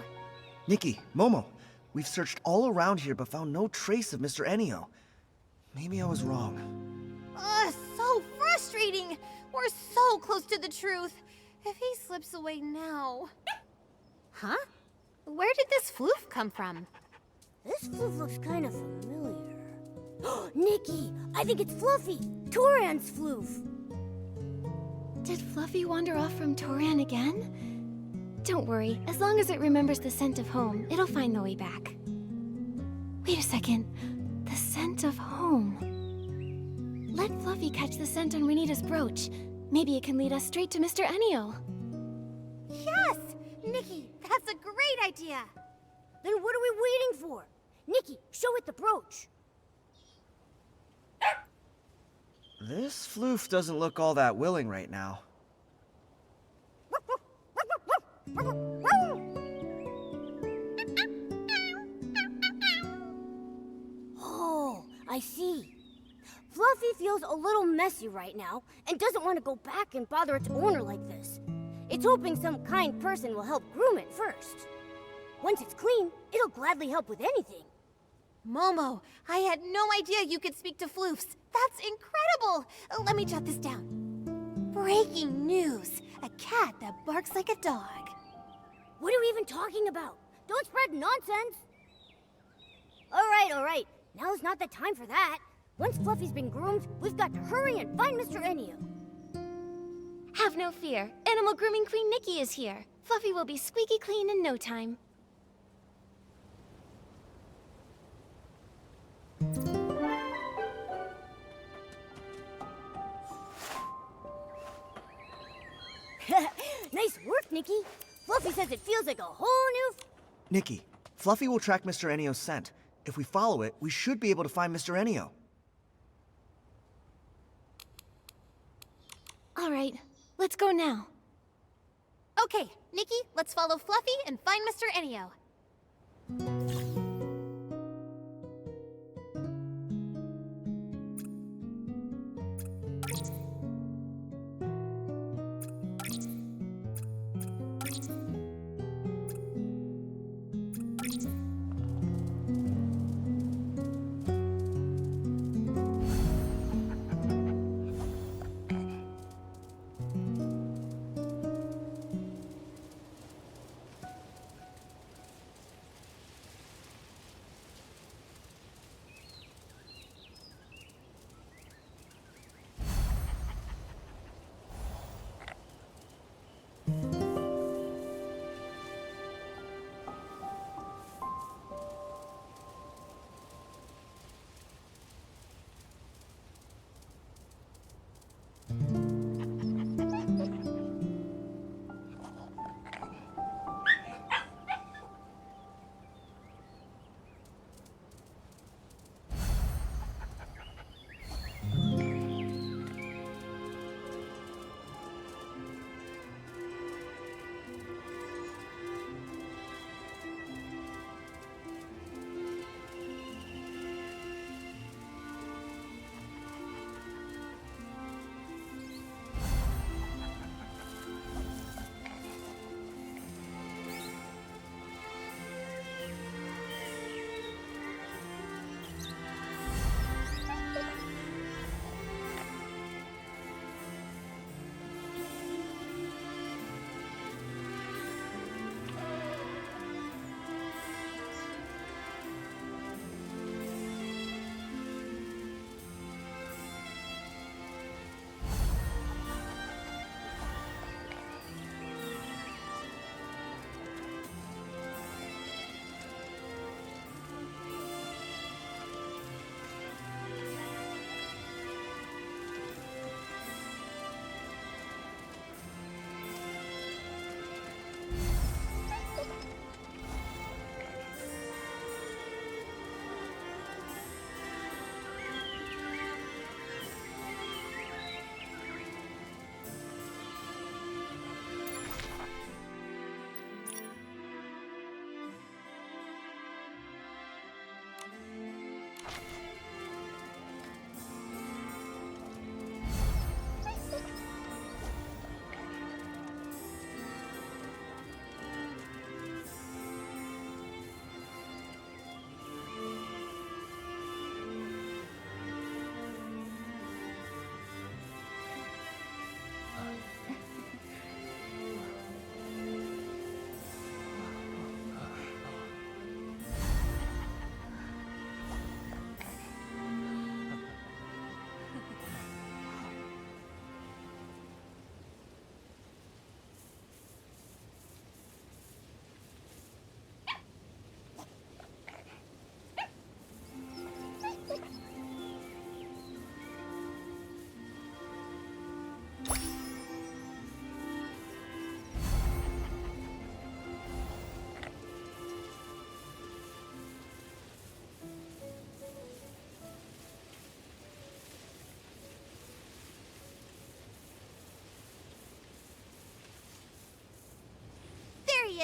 S3: Nikki, Momo, we've searched all around here but found no trace of Mr. Ennio. Maybe I was wrong.
S8: Ugh, so frustrating! We're so close to the truth. If he slips away now... Huh? Where did this floof come from?
S1: This floof looks kind of familiar. Nikki, I think it's Fluffy, Toran's floof.
S2: Did Fluffy wander off from Toran again? Don't worry, as long as it remembers the scent of home, it'll find the way back. Wait a second. The scent of home. Let Fluffy catch the scent on Renita's brooch. Maybe it can lead us straight to Mr. Ennio.
S8: Yes! Nikki, that's a great idea!
S1: Then what are we waiting for? Nikki, show it the brooch.
S3: This floof doesn't look all that willing right now.
S1: Oh, I see. Fluffy feels a little messy right now and doesn't want to go back and bother its owner like this. It's hoping some kind person will help groom it first. Once it's clean, it'll gladly help with anything.
S8: Momo, I had no idea you could speak to floofs. That's incredible! Let me jot this down. Breaking news. A cat that barks like a dog.
S1: What are we even talking about? Don't spread nonsense! All right. Now's not the time for that. Once Fluffy's been groomed, we've got to hurry and find Mr. Ennio.
S2: Have no fear. Animal Grooming Queen Nikki is here. Fluffy will be squeaky clean in no time.
S1: Nice work, Nikki. Fluffy says it feels like a whole new...
S3: Nikki, Fluffy will track Mr. Ennio's scent. If we follow it, we should be able to find Mr. Ennio.
S2: All right, let's go now.
S8: Okay, Nikki, let's follow Fluffy and find Mr. Ennio.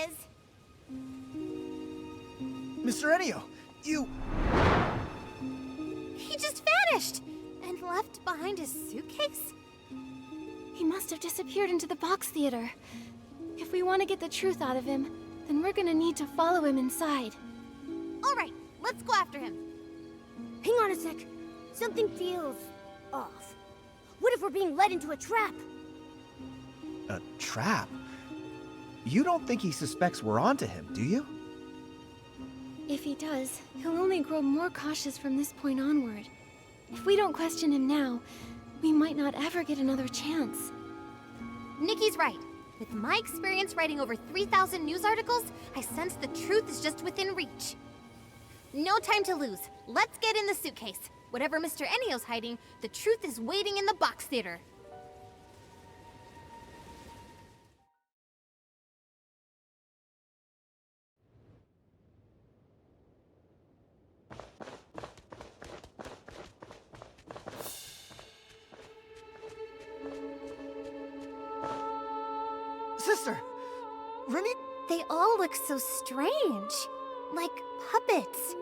S8: is.
S3: Mr. Ennio, you...
S8: He just vanished and left behind his suitcase?
S2: He must have disappeared into the box theater. If we want to get the truth out of him, then we're gonna need to follow him inside.
S8: All right, let's go after him.
S1: Hang on a sec. Something feels off. What if we're being led into a trap?
S3: A trap? You don't think he suspects we're onto him, do you?
S2: If he does, he'll only grow more cautious from this point onward. If we don't question him now, we might not ever get another chance.
S8: Nikki's right. With my experience writing over 3,000 news articles, I sense the truth is just within reach. No time to lose. Let's get in the suitcase. Whatever Mr. Ennio's hiding, the truth is waiting in the box theater.
S3: Sister! Remy?
S8: They all look so strange. Like puppets.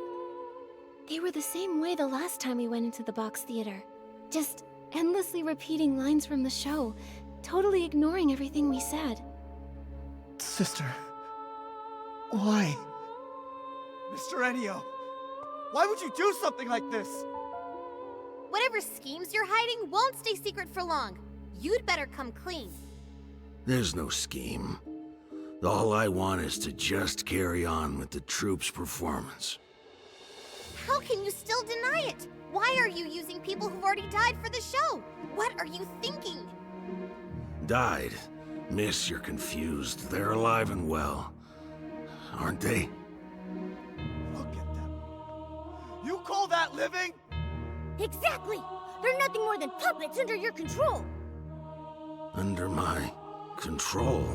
S2: They were the same way the last time we went into the box theater. Just endlessly repeating lines from the show, totally ignoring everything we said.
S3: Sister... why? Mr. Ennio! Why would you do something like this?
S8: Whatever schemes you're hiding won't stay secret for long. You'd better come clean.
S4: There's no scheme. All I want is to just carry on with the troupe's performance.
S8: How can you still deny it? Why are you using people who've already died for the show? What are you thinking?
S4: Died? Miss, you're confused. They're alive and well. Aren't they?
S3: Look at them. You call that living?
S1: Exactly! They're nothing more than puppets under your control!
S4: Under my control?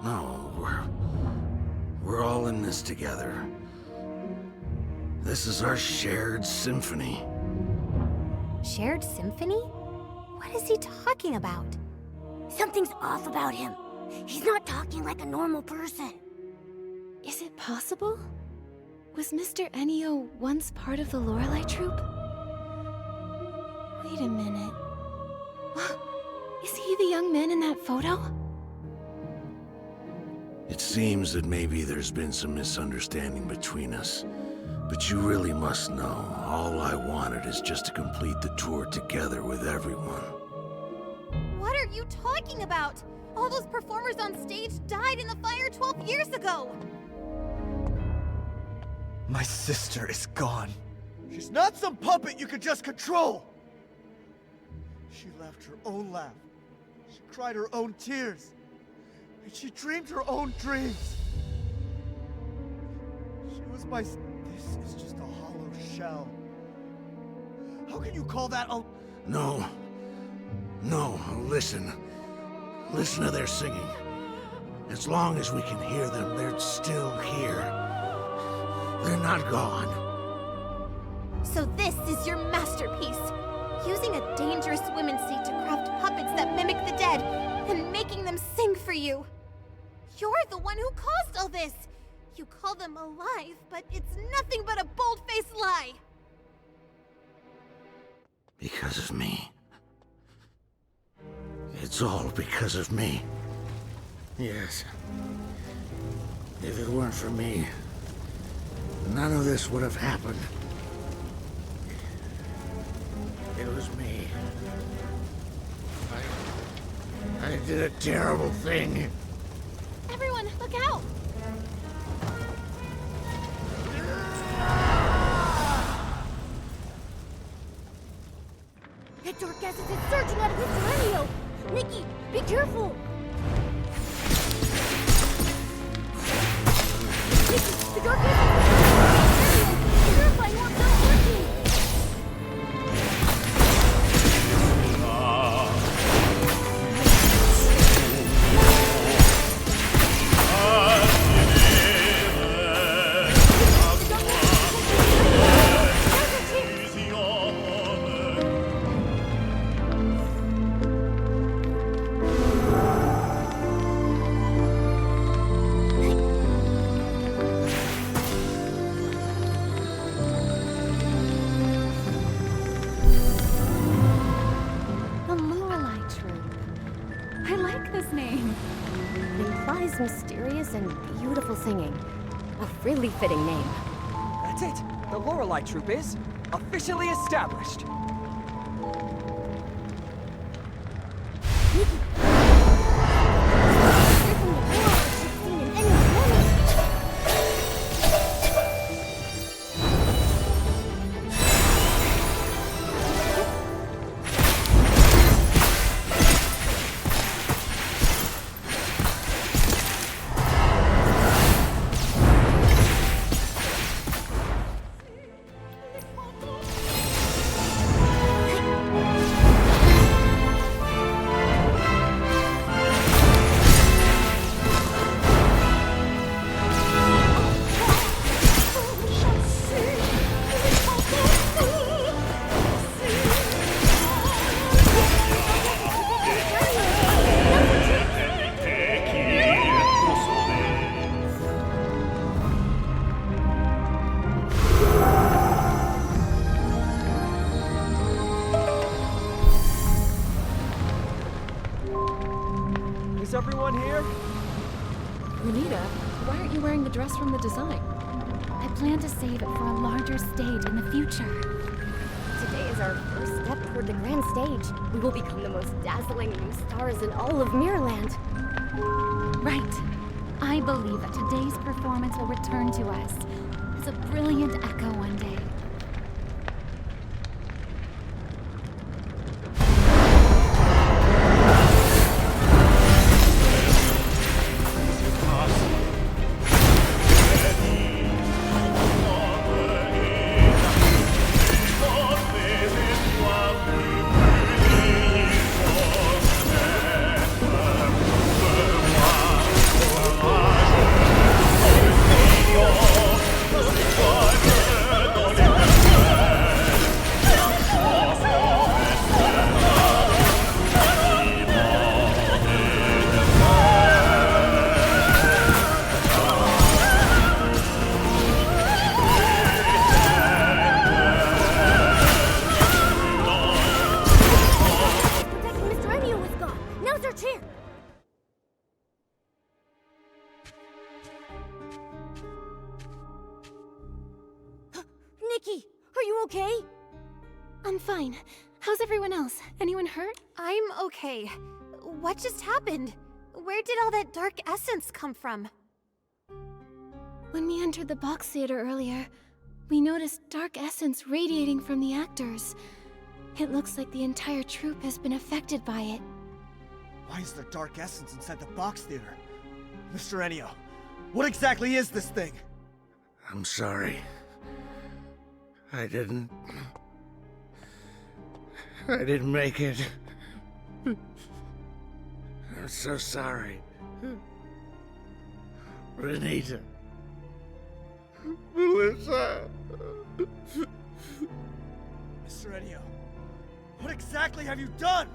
S4: No, we're all in this together. This is our shared symphony.
S8: Shared symphony? What is he talking about?
S1: Something's off about him. He's not talking like a normal person.
S2: Is it possible? Was Mr. Ennio once part of the Lorelei troupe? Wait a minute. Is he the young man in that photo?
S4: It seems that maybe there's been some misunderstanding between us. But you really must know, all I wanted is just to complete the tour together with everyone.
S8: What are you talking about? All those performers on stage died in the fire 12 years ago!
S3: My sister is gone. She's not some puppet you could just control! She left her own laugh. She cried her own tears. And she dreamed her own dreams. She was my... This is just a hollow shell. How can you call that a...
S4: No, listen. Listen to their singing. As long as we can hear them, they're still here. They're not gone.
S8: So this is your masterpiece. Using a dangerous women's seat to craft puppets that mimic the dead, and making them sing for you. You're the one who caused all this. You call them alive, but it's nothing but a bold-faced lie.
S4: Because of me. It's all because of me. Yes. If it weren't for me, none of this would have happened. It was me. I did a terrible thing.
S2: Everyone, look out!
S1: That dark essence is surging out of Mr. Ennio! Nikki, be careful! Nikki, the dark essence is terrifying what's not working!
S7: this name?
S1: It implies mysterious and beautiful singing. A really fitting name.
S5: That's it. The Lorelei Troop is officially established.
S1: Nikki!
S5: Is everyone here?
S11: Renita, why aren't you wearing the dress from the design?
S7: I plan to save it for a larger stage in the future.
S1: Today is our first step toward the grand stage. We will become the most dazzling new stars in all of Mirrorland.
S7: Right. I believe that today's performance will return to us as a brilliant echo one day.
S1: Nikki, are you okay?
S2: I'm fine. How's everyone else? Anyone hurt?
S8: I'm okay. What just happened? Where did all that dark essence come from?
S2: When we entered the box theater earlier, we noticed dark essence radiating from the actors. It looks like the entire troupe has been affected by it.
S3: Why is there dark essence inside the box theater? Mr. Ennio, what exactly is this thing?
S4: I'm sorry. I didn't make it. I'm so sorry. Renita. Melissa.
S3: Mr. Ennio, what exactly have you done?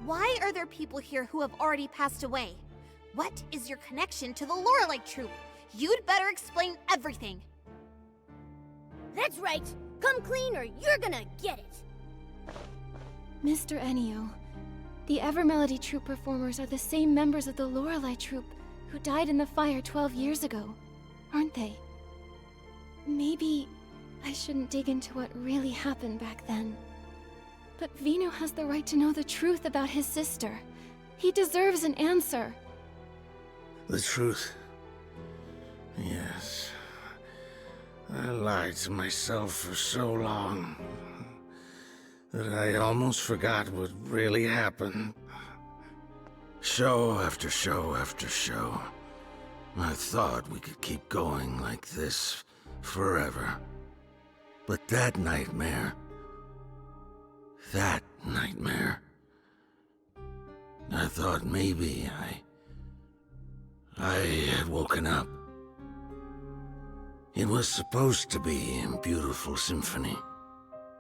S8: Why are there people here who have already passed away? What is your connection to the Lorelei Troop? You'd better explain everything.
S1: That's right. Come clean or you're gonna get it.
S2: Mr. Ennio, the Evermelody Troupe performers are the same members of the Lorelei Troupe who died in the fire 12 years ago, aren't they? Maybe I shouldn't dig into what really happened back then. But Vino has the right to know the truth about his sister. He deserves an answer.
S4: The truth. Yes. I lied to myself for so long that I almost forgot what really happened. Show after show after show. I thought we could keep going like this forever. But that nightmare, I thought maybe I had woken up. It was supposed to be a beautiful symphony.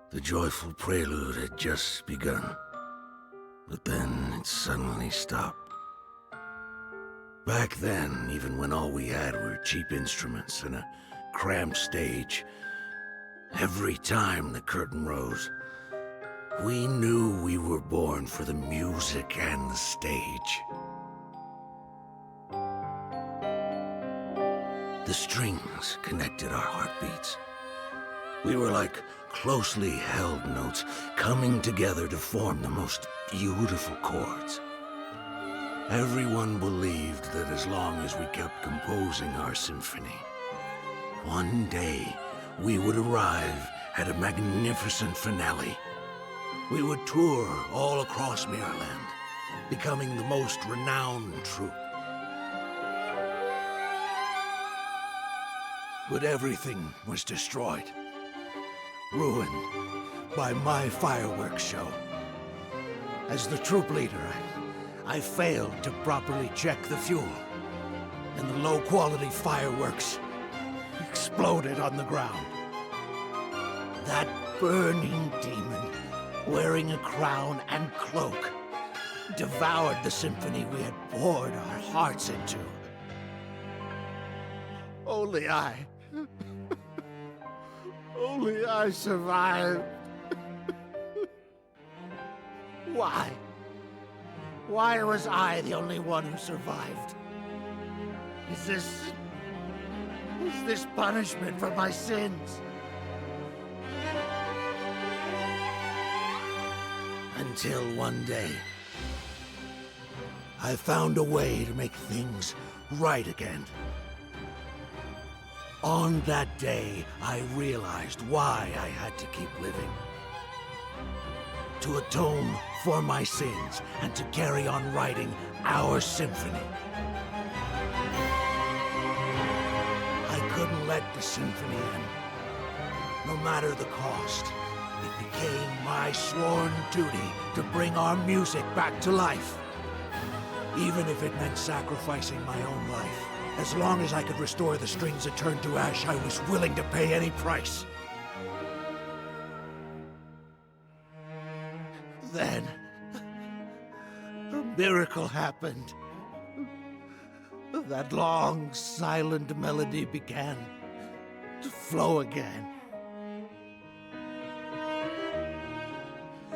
S4: The joyful prelude had just begun. But then it suddenly stopped. Back then, even when all we had were cheap instruments and a cramped stage, every time the curtain rose, we knew we were born for the music and the stage. The strings connected our heartbeats. We were like closely held notes coming together to form the most beautiful chords. Everyone believed that as long as we kept composing our symphony, one day we would arrive at a magnificent finale. We would tour all across Mirrorland, becoming the most renowned troupe. But everything was destroyed, ruined by my fireworks show. As the troop leader, I failed to properly check the fuel, and the low-quality fireworks exploded on the ground. That burning demon, wearing a crown and cloak, devoured the symphony we had poured our hearts into. Only I survived. Why? Why was I the only one who survived? Is this punishment for my sins? Until one day, I found a way to make things right again. On that day, I realized why I had to keep living. To atone for my sins and to carry on writing our symphony. I couldn't let the symphony end. No matter the cost, it became my sworn duty to bring our music back to life. Even if it meant sacrificing my own life. As long as I could restore the strings that turned to ash, I was willing to pay any price. Then, a miracle happened. That long, silent melody began to flow again.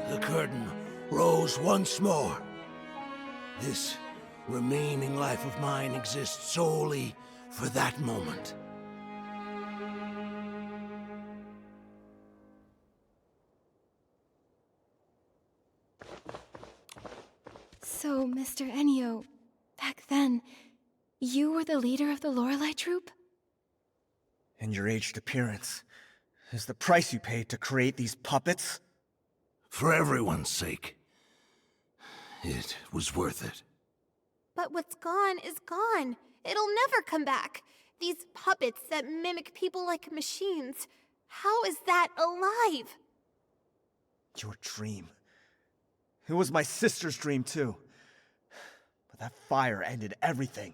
S4: The curtain rose once more. This remaining life of mine exists solely for that moment.
S2: So, Mr. Ennio, back then, you were the leader of the Lorelei troupe?
S3: And your aged appearance is the price you paid to create these puppets?
S4: For everyone's sake, it was worth it.
S8: But what's gone is gone. It'll never come back. These puppets that mimic people like machines. How is that alive?
S3: Your dream. It was my sister's dream, too. But that fire ended everything.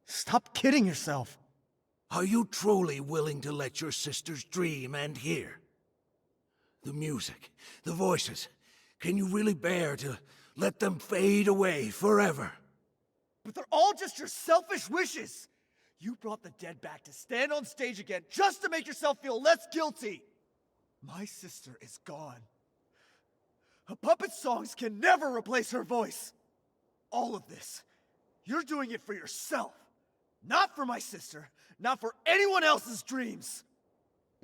S3: Stop kidding yourself.
S4: Are you truly willing to let your sister's dream end here? The music, the voices, can you really bear to let them fade away forever?
S3: But they're all just your selfish wishes. You brought the dead back to stand on stage again just to make yourself feel less guilty. My sister is gone. A puppet's songs can never replace her voice. All of this, you're doing it for yourself. Not for my sister, not for anyone else's dreams.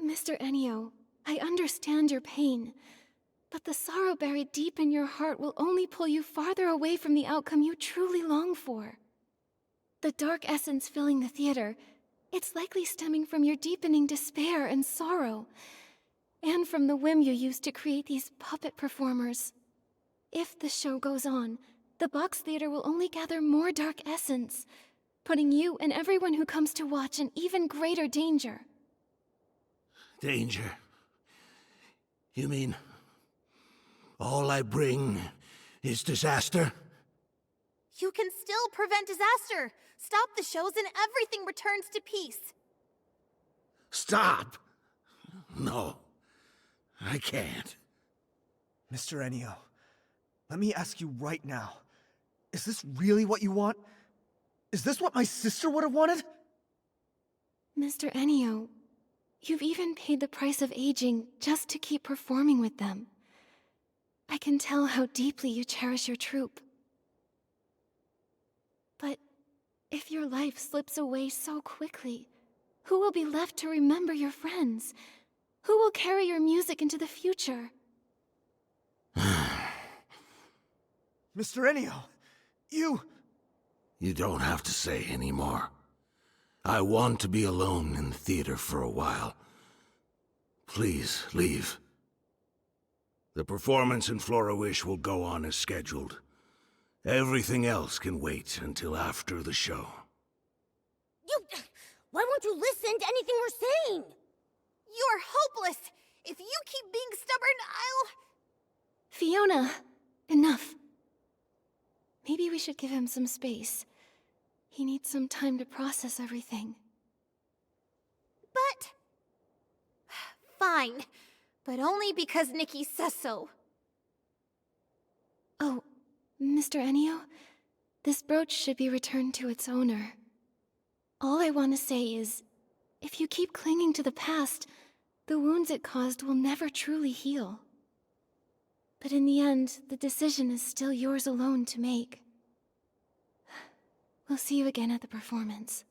S2: Mr. Ennio, I understand your pain, but the sorrow buried deep in your heart will only pull you farther away from the outcome you truly long for. The dark essence filling the theater, it's likely stemming from your deepening despair and sorrow, and from the whim you used to create these puppet performers. If the show goes on, the box theater will only gather more dark essence, putting you and everyone who comes to watch in even greater danger.
S4: Danger? You mean all I bring is disaster?
S8: You can still prevent disaster. Stop the shows and everything returns to peace.
S4: Stop! No, I can't.
S3: Mr. Ennio, let me ask you right now. Is this really what you want? Is this what my sister would have wanted?
S2: Mr. Ennio, you've even paid the price of aging just to keep performing with them. I can tell how deeply you cherish your troupe. But if your life slips away so quickly, Who will be left to remember your friends? Who will carry your music into the future?
S3: Mr. Ennio, you...
S4: You don't have to say anymore. I want to be alone in the theater for a while. Please, leave. The performance in Flora-Wish will go on as scheduled. Everything else can wait until after the show.
S1: Why won't you listen to anything we're saying?
S8: You're hopeless! If you keep being stubborn,
S2: Fiona, enough. Maybe we should give him some space. He needs some time to process everything.
S8: But... Fine. But only because Nikki says so.
S2: Oh, Mr. Ennio? This brooch should be returned to its owner. All I want to say is, if you keep clinging to the past, the wounds it caused will never truly heal. But in the end, the decision is still yours alone to make. We'll see you again at the performance.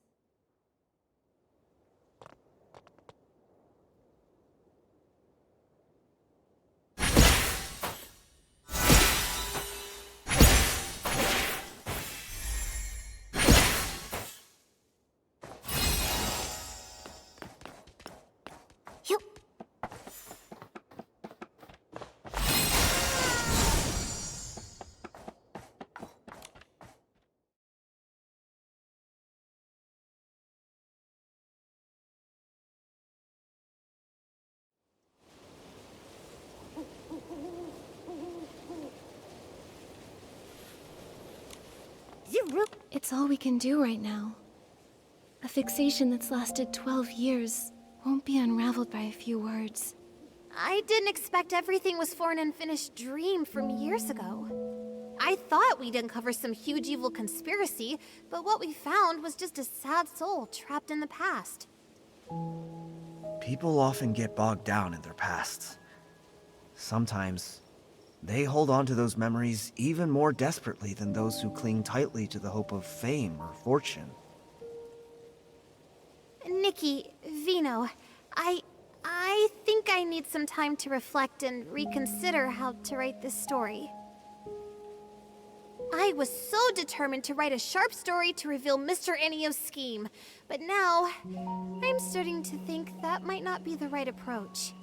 S2: It's all we can do right now. A fixation that's lasted 12 years won't be unraveled by a few words.
S8: I didn't expect everything was for an unfinished dream from years ago. I thought we'd uncover some huge evil conspiracy, but what we found was just a sad soul trapped in the past.
S3: People often get bogged down in their pasts. Sometimes, they hold on to those memories even more desperately than those who cling tightly to the hope of fame or fortune.
S8: Nikki, Vino, I think I need some time to reflect and reconsider how to write this story. I was so determined to write a sharp story to reveal Mr. Ennio's scheme, but now I'm starting to think that might not be the right approach.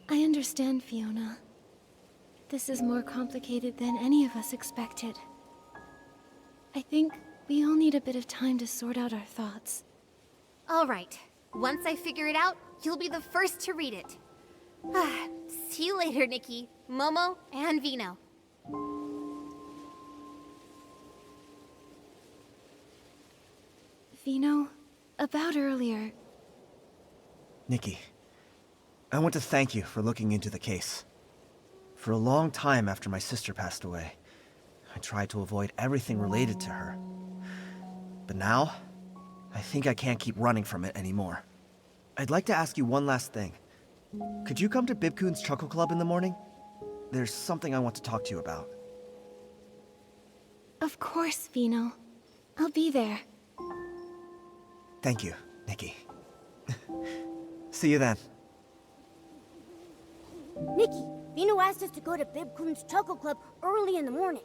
S2: I understand, Fiona. This is more complicated than any of us expected. I think we all need a bit of time to sort out our thoughts.
S8: All right. Once I figure it out, you'll be the first to read it. See you later, Nikki, Momo, and Vino.
S2: Vino, about earlier...
S3: Nikki, I want to thank you for looking into the case. For a long time after my sister passed away, I tried to avoid everything related to her. But now, I think I can't keep running from it anymore. I'd like to ask you one last thing. Could you come to Bibcoon's Chuckle Club in the morning? There's something I want to talk to you about.
S2: Of course, Vino. I'll be there.
S3: Thank you, Nikki. See you then.
S1: Nikki, Vino asked us to go to Bibcoon's Chuckle Club early in the morning.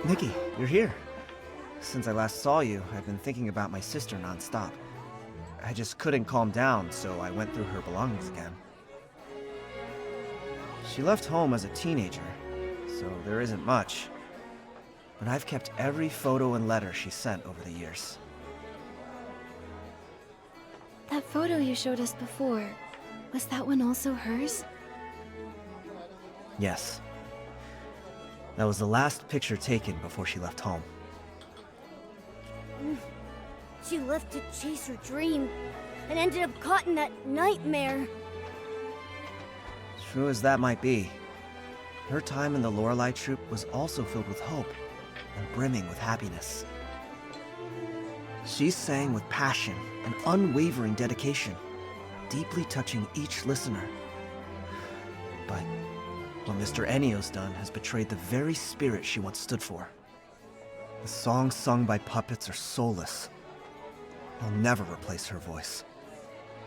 S3: Nikki, you're here. Since I last saw you, I've been thinking about my sister nonstop. I just couldn't calm down, so I went through her belongings again. She left home as a teenager, so there isn't much. But I've kept every photo and letter she sent over the years.
S2: That photo you showed us before, was that one also hers?
S3: Yes. That was the last picture taken before she left home.
S1: She left to chase her dream and ended up caught in that nightmare.
S3: True as that might be, her time in the Lorelei troupe was also filled with hope and brimming with happiness. She sang with passion and unwavering dedication, deeply touching each listener. But what Mr. Ennio's done has betrayed the very spirit she once stood for. The songs sung by puppets are soulless. They'll never replace her voice.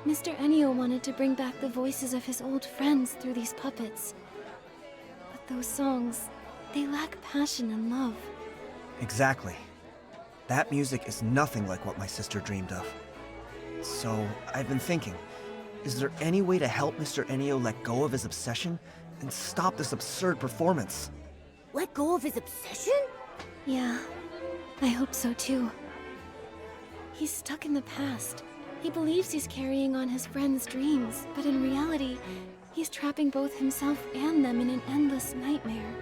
S2: Mr. Ennio wanted to bring back the voices of his old friends through these puppets. But those songs, they lack passion and love.
S3: Exactly. That music is nothing like what my sister dreamed of. So, I've been thinking, is there any way to help Mr. Ennio let go of his obsession and stop this absurd performance?
S1: Let go of his obsession?
S2: Yeah, I hope so too. He's stuck in the past. He believes he's carrying on his friends' dreams, but in reality, he's trapping both himself and them in an endless nightmare.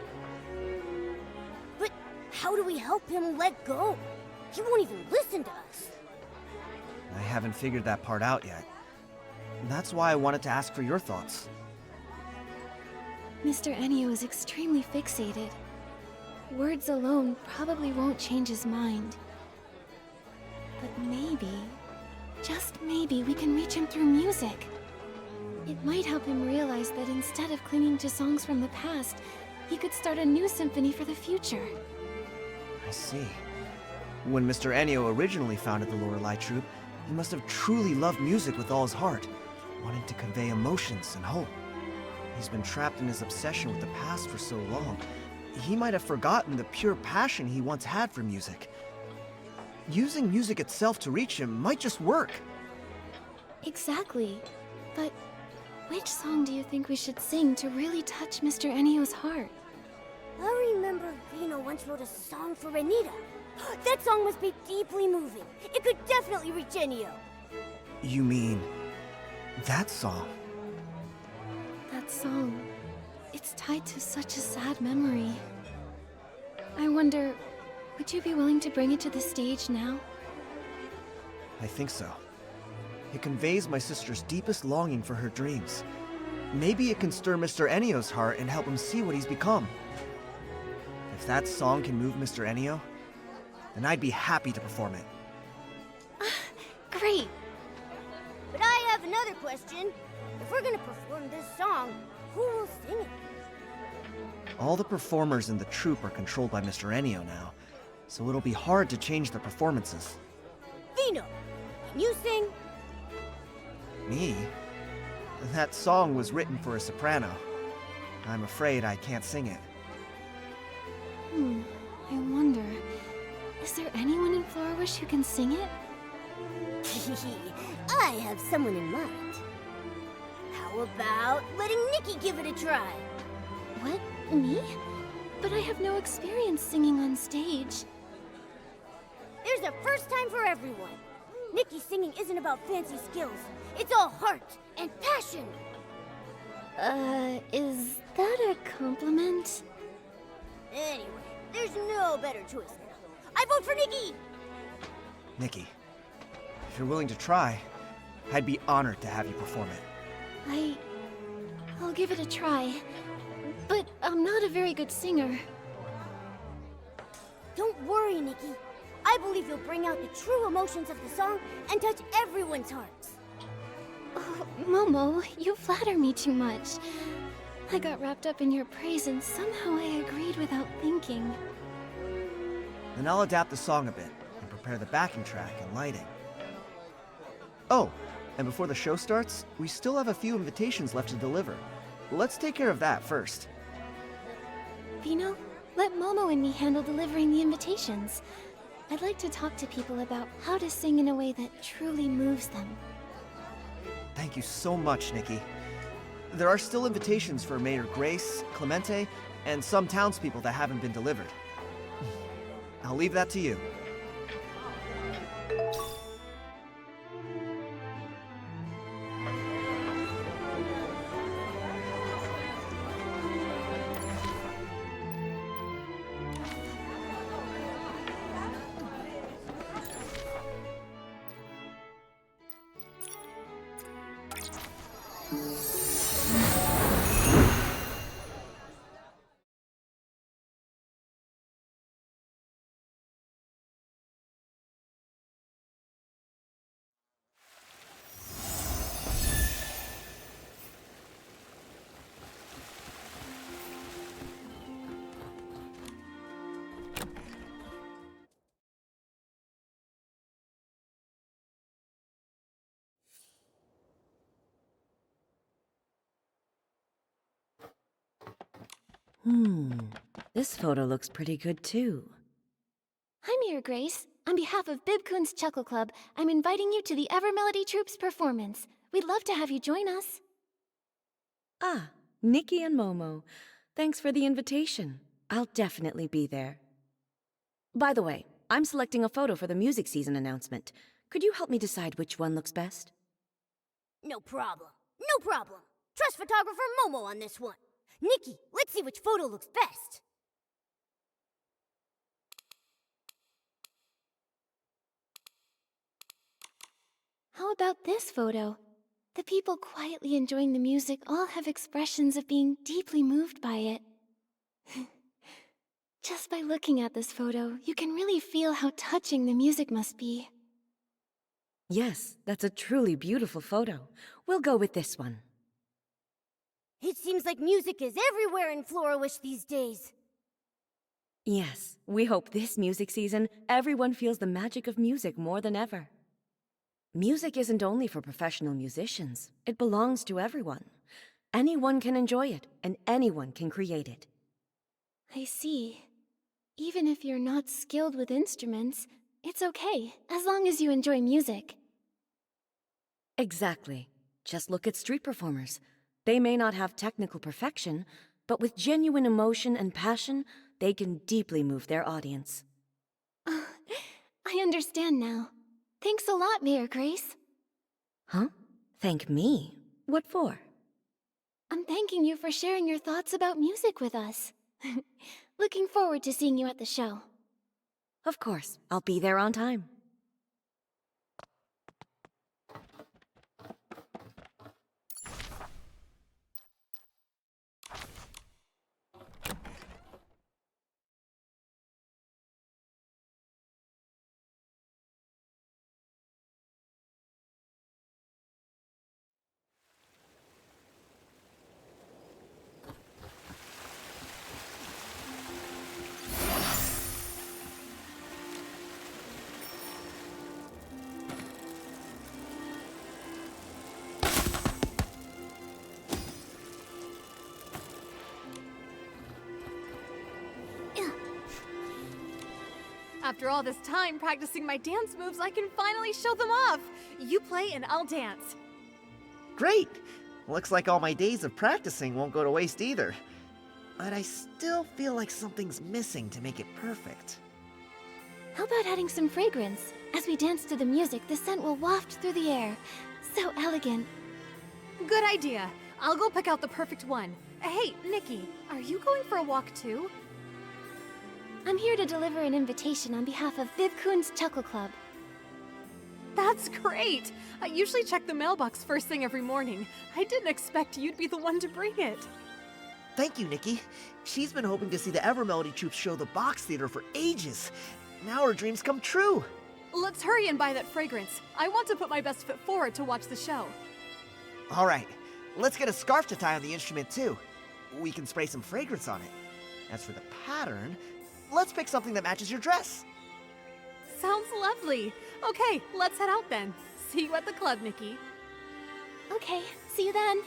S1: But how do we help him let go? He won't even listen to us.
S3: I haven't figured that part out yet. That's why I wanted to ask for your thoughts.
S2: Mr. Ennio is extremely fixated. Words alone probably won't change his mind. But maybe, just maybe, we can reach him through music. It might help him realize that instead of clinging to songs from the past, he could start a new symphony for the future.
S3: I see. When Mr. Ennio originally founded the Lorelei troupe, he must have truly loved music with all his heart, wanting to convey emotions and hope. He's been trapped in his obsession with the past for so long, he might have forgotten the pure passion he once had for music. Using music itself to reach him might just work.
S2: Exactly. But which song do you think we should sing to really touch Mr. Ennio's heart?
S1: I remember Vino once wrote a song for Anita. That song must be deeply moving. It could definitely reach Ennio.
S3: You mean that song?
S2: That song. It's tied to such a sad memory. I wonder, would you be willing to bring it to the stage now?
S3: I think so. It conveys my sister's deepest longing for her dreams. Maybe it can stir Mr. Ennio's heart and help him see what he's become. If that song can move Mr. Ennio, then I'd be happy to perform it.
S2: Great!
S1: But I have another question. If we're gonna perform this song, who will sing it?
S3: All the performers in the troupe are controlled by Mr. Ennio now, so it'll be hard to change their performances.
S1: Vino, can you sing?
S3: Me? That song was written for a soprano. I'm afraid I can't sing it.
S2: I wonder, is there anyone in Florawish who can sing it?
S1: I have someone in mind. How about letting Nikki give it a try?
S2: What? Me? But I have no experience singing on stage.
S1: There's a first time for everyone. Nikki's singing isn't about fancy skills. It's all heart and passion.
S2: Is that a compliment?
S1: Anyway, there's no better choice now. I vote for Nikki!
S3: Nikki, if you're willing to try, I'd be honored to have you perform it.
S2: I'll give it a try. But I'm not a very good singer.
S1: Don't worry, Nikki. I believe you'll bring out the true emotions of the song and touch everyone's hearts.
S2: Oh, Momo, you flatter me too much. I got wrapped up in your praise and somehow I agreed without thinking.
S3: Then I'll adapt the song a bit and prepare the backing track and lighting. Oh, and before the show starts, we still have a few invitations left to deliver. Let's take care of that first.
S2: Vino, Let Momo and me handle delivering the invitations. I'd like to talk to people about how to sing in a way that truly moves them.
S3: Thank you so much, Nikki. There are still invitations for Mayor Grace, Clemente, and some townspeople that haven't been delivered. I'll leave that to you.
S12: This photo looks pretty good too.
S2: Hi, Mayor Grace. On behalf of Bibcoon's Chuckle Club, I'm inviting you to the Evermelody Troupe's performance. We'd love to have you join us.
S12: Ah, Nikki and Momo. Thanks for the invitation. I'll definitely be there. By the way, I'm selecting a photo for the music season announcement. Could you help me decide which one looks best?
S1: No problem. No problem. Trust photographer Momo on this one. Nikki, let's see which photo looks best.
S2: How about this photo? The people quietly enjoying the music all have expressions of being deeply moved by it. Just by looking at this photo, you can really feel how touching the music must be.
S12: Yes, that's a truly beautiful photo. We'll go with this one.
S1: It seems like music is everywhere in Florawish these days.
S12: Yes, we hope this music season, everyone feels the magic of music more than ever. Music isn't only for professional musicians. It belongs to everyone. Anyone can enjoy it, and anyone can create it.
S2: I see. Even if you're not skilled with instruments, it's okay, as long as you enjoy music.
S12: Exactly. Just look at street performers. They may not have technical perfection, but with genuine emotion and passion, they can deeply move their audience.
S2: I understand now. Thanks a lot, Mayor Grace.
S12: Huh? Thank me? What for?
S2: I'm thanking you for sharing your thoughts about music with us. Looking forward to seeing you at the show.
S12: Of course, I'll be there on time.
S13: After all this time practicing my dance moves, I can finally show them off. You play and I'll dance.
S3: Great! Looks like all my days of practicing won't go to waste either. But I still feel like something's missing to make it perfect.
S2: How about adding some fragrance? As we dance to the music, the scent will waft through the air. So elegant.
S13: Good idea. I'll go pick out the perfect one. Hey, Nikki, are you going for a walk too?
S2: I'm here to deliver an invitation on behalf of Bibcoon's Chuckle Club.
S13: That's great! I usually check the mailbox first thing every morning. I didn't expect you'd be the one to bring it.
S3: Thank you, Nikki. She's been hoping to see the Evermelody Troupe show the box theater for ages. Now her dreams come true.
S13: Let's hurry and buy that fragrance. I want to put my best foot forward to watch the show.
S3: All right, let's get a scarf to tie on the instrument too. We can spray some fragrance on it. As for the pattern, let's pick something that matches your dress.
S13: Sounds lovely. Okay, let's head out then. See you at the club, Nikki.
S2: Okay, see you then.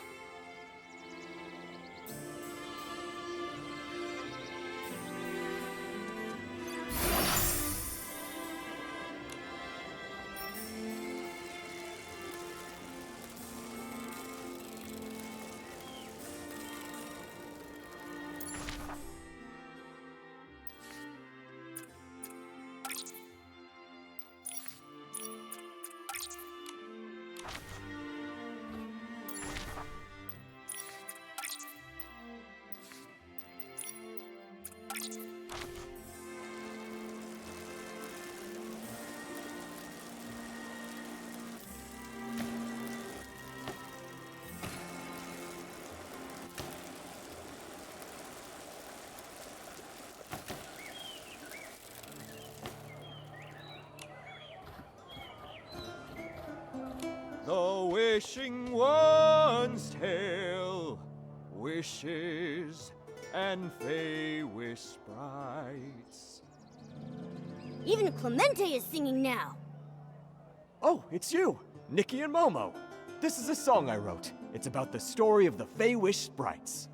S9: wishing one's tale, wishes and fey wish sprites.
S1: Even Clemente is singing now.
S9: Oh, it's you, Nikki and Momo. This is a song I wrote. It's about the story of the Fey Wish sprites.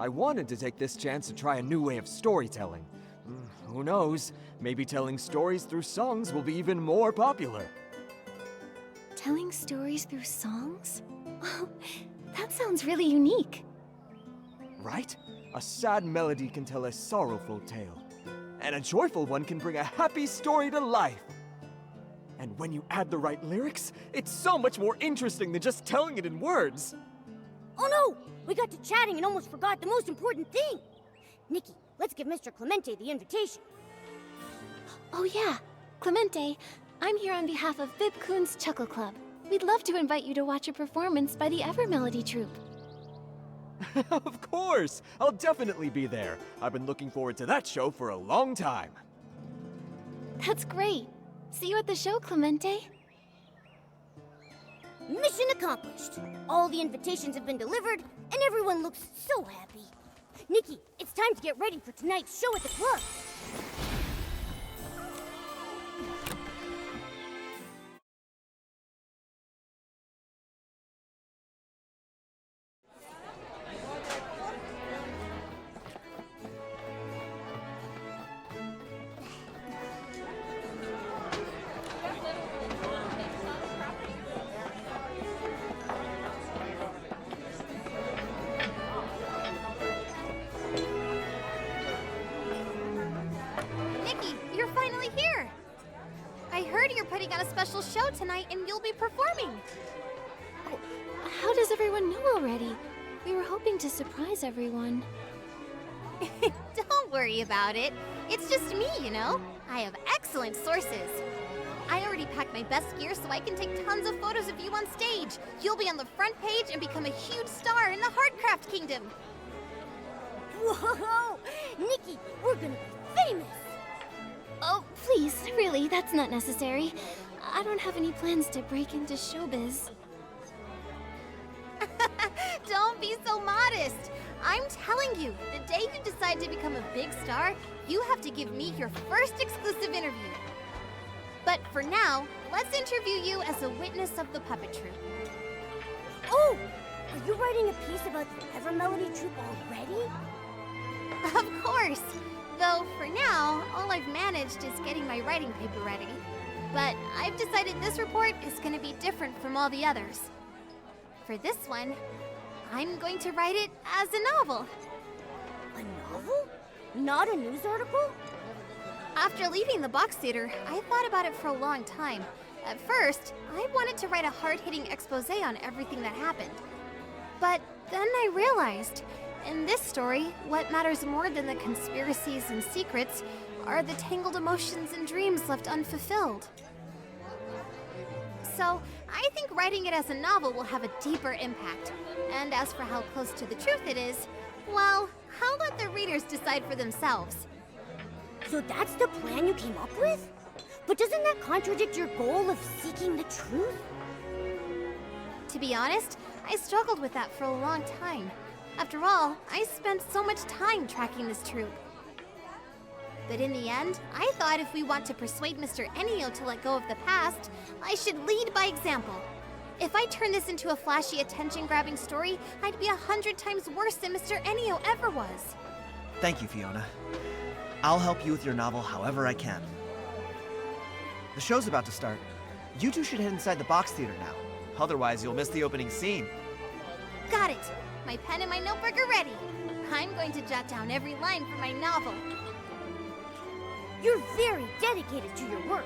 S9: I wanted to take this chance to try a new way of storytelling. Who knows? Maybe telling stories through songs will be even more popular.
S2: Telling stories through songs? Well, that sounds really unique.
S9: Right? A sad melody can tell a sorrowful tale. And a joyful one can bring a happy story to life. And when you add the right lyrics, it's so much more interesting than just telling it in words.
S1: Oh no! We got to chatting and almost forgot the most important thing. Nikki, let's give Mr. Clemente the invitation.
S2: Oh yeah, Clemente, I'm here on behalf of Bib-kun's Chuckle Club. We'd love to invite you to watch a performance by the Evermelody Troupe.
S9: Of course! I'll definitely be there. I've been looking forward to that show for a long time.
S2: That's great. See you at the show, Clemente.
S1: Mission accomplished. All the invitations have been delivered, and everyone looks so happy. Nikki, it's time to get ready for tonight's show at the club.
S8: Putting on a special show tonight and you'll be performing.
S2: Oh, how does everyone know already? We were hoping to surprise everyone.
S8: Don't worry about it. It's just me, you know? I have excellent sources. I already packed my best gear so I can take tons of photos of you on stage. You'll be on the front page and become a huge star in the Hardcraft Kingdom.
S1: Whoa! Nikki, we're gonna be famous!
S2: Oh, please, really, that's not necessary. I don't have any plans to break into showbiz.
S8: Don't be so modest. I'm telling you, the day you decide to become a big star, you have to give me your first exclusive interview. But for now, let's interview you as a witness of the puppet troupe.
S1: Oh! Are you writing a piece about the Evermelody troupe already?
S8: Of course! Though, for now, all I've managed is getting my writing paper ready. But I've decided this report is going to be different from all the others. For this one, I'm going to write it as a novel.
S1: A novel? Not a news article?
S8: After leaving the box theater, I thought about it for a long time. At first, I wanted to write a hard-hitting exposé on everything that happened. But then I realized, in this story, what matters more than the conspiracies and secrets are the tangled emotions and dreams left unfulfilled. So, I think writing it as a novel will have a deeper impact. And as for how close to the truth it is, well, I'll let the readers decide for themselves.
S1: So that's the plan you came up with? But doesn't that contradict your goal of seeking the truth?
S8: To be honest, I struggled with that for a long time. After all, I spent so much time tracking this troupe. But in the end, I thought if we want to persuade Mr. Ennio to let go of the past, I should lead by example. If I turn this into a flashy, attention-grabbing story, I'd be 100 times worse than Mr. Ennio ever was.
S3: Thank you, Fiona. I'll help you with your novel however I can. The show's about to start. You two should head inside the box theater now. Otherwise, you'll miss the opening scene.
S8: Got it! My pen and my notebook are ready. I'm going to jot down every line for my novel.
S1: You're very dedicated to your work.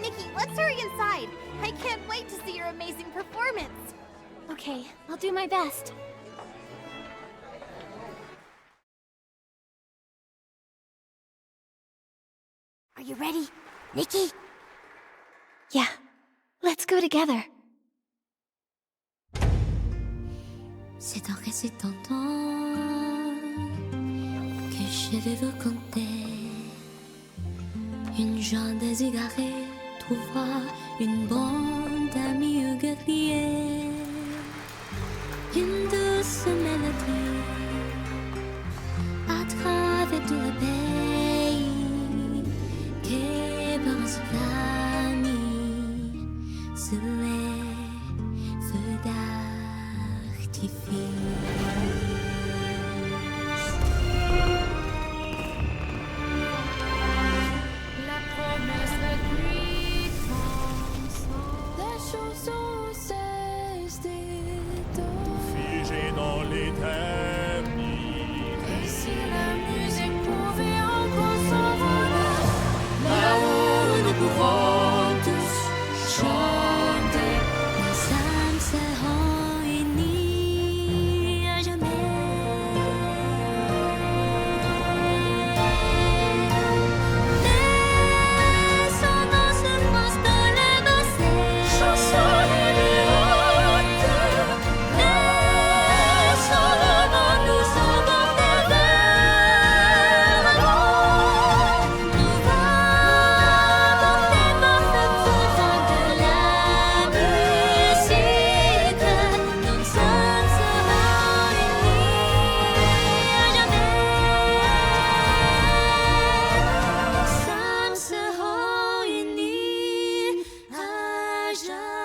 S8: Nikki, let's hurry inside. I can't wait to see your amazing performance.
S2: Okay, I'll do my best.
S1: Are you ready, Nikki?
S2: Yeah, let's go together.
S14: C'est en récitant que je vais vous conter une jeune déségarée retrouveras une bande d'amis guerriers, une douce mélodie à travers tout le pays qui pense la nuit sous les feux d'artifice. La promesse nuit transcende, les chansons cessent
S10: Figé dans l'éternité.
S14: et si la musique pouvait encore s'envoler, là-haut nous pouvons tous chanter. Nos âmes seront unies à jamais. Laissons dans ce poste les bassets, chansons libérantes. Laissons le vent nous emporter vers l'avant. Nous va porter parfait de la musique. Nos âmes seront unies à jamais. Nos âmes seront unies à jamais.